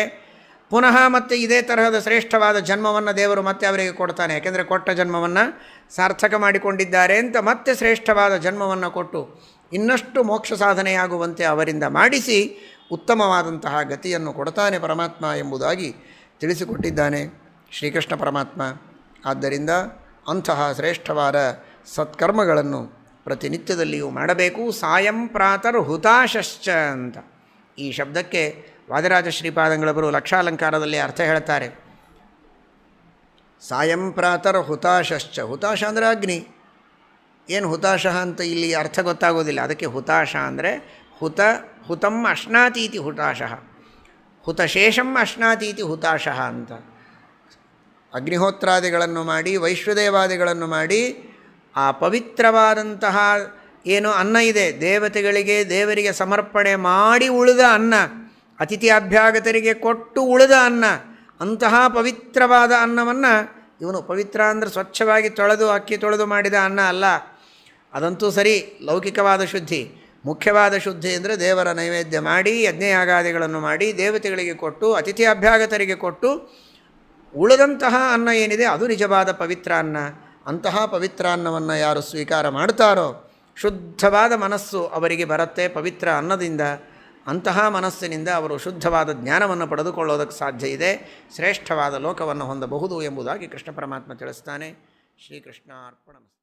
ಪುನಃ ಮತ್ತೆ ಇದೇ ತರಹದ ಶ್ರೇಷ್ಠವಾದ ಜನ್ಮವನ್ನು ದೇವರು ಮತ್ತೆ ಅವರಿಗೆ ಕೊಡ್ತಾನೆ. ಯಾಕೆಂದರೆ ಕೊಟ್ಟ ಜನ್ಮವನ್ನು ಸಾರ್ಥಕ ಮಾಡಿಕೊಂಡಿದ್ದಾರೆ ಅಂತ ಮತ್ತೆ ಶ್ರೇಷ್ಠವಾದ ಜನ್ಮವನ್ನು ಕೊಟ್ಟು ಇನ್ನಷ್ಟು ಮೋಕ್ಷ ಸಾಧನೆಯಾಗುವಂತೆ ಅವರಿಂದ ಮಾಡಿಸಿ ಉತ್ತಮವಾದಂತಹ ಗತಿಯನ್ನು ಕೊಡ್ತಾನೆ ಪರಮಾತ್ಮ ಎಂಬುದಾಗಿ ತಿಳಿಸಿಕೊಟ್ಟಿದ್ದಾನೆ ಶ್ರೀಕೃಷ್ಣ ಪರಮಾತ್ಮ. ಆದ್ದರಿಂದ ಅಂತಹ ಶ್ರೇಷ್ಠವಾದ ಸತ್ಕರ್ಮಗಳನ್ನು ಪ್ರತಿನಿತ್ಯದಲ್ಲಿಯೂ ಮಾಡಬೇಕು. ಸಾಯಂ ಪ್ರಾತರ್ ಹುತಾಶಶ್ಚ ಅಂತ ಈ ಶಬ್ದಕ್ಕೆ ವಾದಿರಾಜ ಶ್ರೀಪಾದಂಗಳವರು ಲಕ್ಷಾಲಂಕಾರದಲ್ಲಿ ಅರ್ಥ ಹೇಳ್ತಾರೆ. ಸಾಯಂ ಪ್ರಾತರ್ ಹುತಾಶಶ್ಚ. ಹುತಾಶ ಅಂದರೆ ಅಗ್ನಿ. ಏನು ಹುತಾಶ ಅಂತ ಇಲ್ಲಿ ಅರ್ಥ ಗೊತ್ತಾಗೋದಿಲ್ಲ. ಅದಕ್ಕೆ ಹುತಾಶ ಅಂದರೆ ಹುತಂ ಅಶ್ನಾತೀತಿ ಹುತಾಶ, ಹುತಶೇಷಂ ಅಶ್ನಾತೀತಿ ಹುತಾಶ ಅಂತ. ಅಗ್ನಿಹೋತ್ರಾದಿಗಳನ್ನು ಮಾಡಿ, ವೈಶ್ವದೇವಾದಿಗಳನ್ನು ಮಾಡಿ, ಆ ಪವಿತ್ರವಾದಂತಹ ಏನು ಅನ್ನ ಇದೆ ದೇವತೆಗಳಿಗೆ, ದೇವರಿಗೆ ಸಮರ್ಪಣೆ ಮಾಡಿ ಉಳಿದ ಅನ್ನ, ಅತಿಥಿ ಅಭ್ಯಾಗತರಿಗೆ ಕೊಟ್ಟು ಉಳಿದ ಅನ್ನ, ಅಂತಹ ಪವಿತ್ರವಾದ ಅನ್ನವನ್ನು ಇವನು, ಪವಿತ್ರ ಅಂದರೆ ಸ್ವಚ್ಛವಾಗಿ ತೊಳೆದು ಅಕ್ಕಿ ತೊಳೆದು ಮಾಡಿದ ಅನ್ನ ಅಲ್ಲ. ಅದಂತೂ ಸರಿ, ಲೌಕಿಕವಾದ ಶುದ್ಧಿ. ಮುಖ್ಯವಾದ ಶುದ್ಧಿ ಅಂದರೆ ದೇವರ ನೈವೇದ್ಯ ಮಾಡಿ, ಯಜ್ಞಯಾಗಾದಿಗಳನ್ನು ಮಾಡಿ, ದೇವತೆಗಳಿಗೆ ಕೊಟ್ಟು, ಅತಿಥಿ ಅಭ್ಯಾಗತರಿಗೆ ಕೊಟ್ಟು ಉಳಿದಂತಹ ಅನ್ನ ಏನಿದೆ ಅದು ನಿಜವಾದ ಪವಿತ್ರ ಅನ್ನ. ಅಂತಹ ಪವಿತ್ರ ಅನ್ನವನ್ನು ಯಾರು ಸ್ವೀಕಾರ ಮಾಡ್ತಾರೋ ಶುದ್ಧವಾದ ಮನಸ್ಸು ಅವರಿಗೆ ಬರುತ್ತೆ ಪವಿತ್ರ ಅನ್ನದಿಂದ. ಅಂತಹ ಮನಸ್ಸಿನಿಂದ ಅವರು ಶುದ್ಧವಾದ ಜ್ಞಾನವನ್ನು ಪಡೆದುಕೊಳ್ಳೋದಕ್ಕೆ ಸಾಧ್ಯ ಇದೆ, ಶ್ರೇಷ್ಠವಾದ ಲೋಕವನ್ನು ಹೊಂದಬಹುದು ಎಂಬುದಾಗಿ ಕೃಷ್ಣ ಪರಮಾತ್ಮ ತಿಳಿಸ್ತಾನೆ. ಶ್ರೀಕೃಷ್ಣಾರ್ಪಣಮಸ್ತು.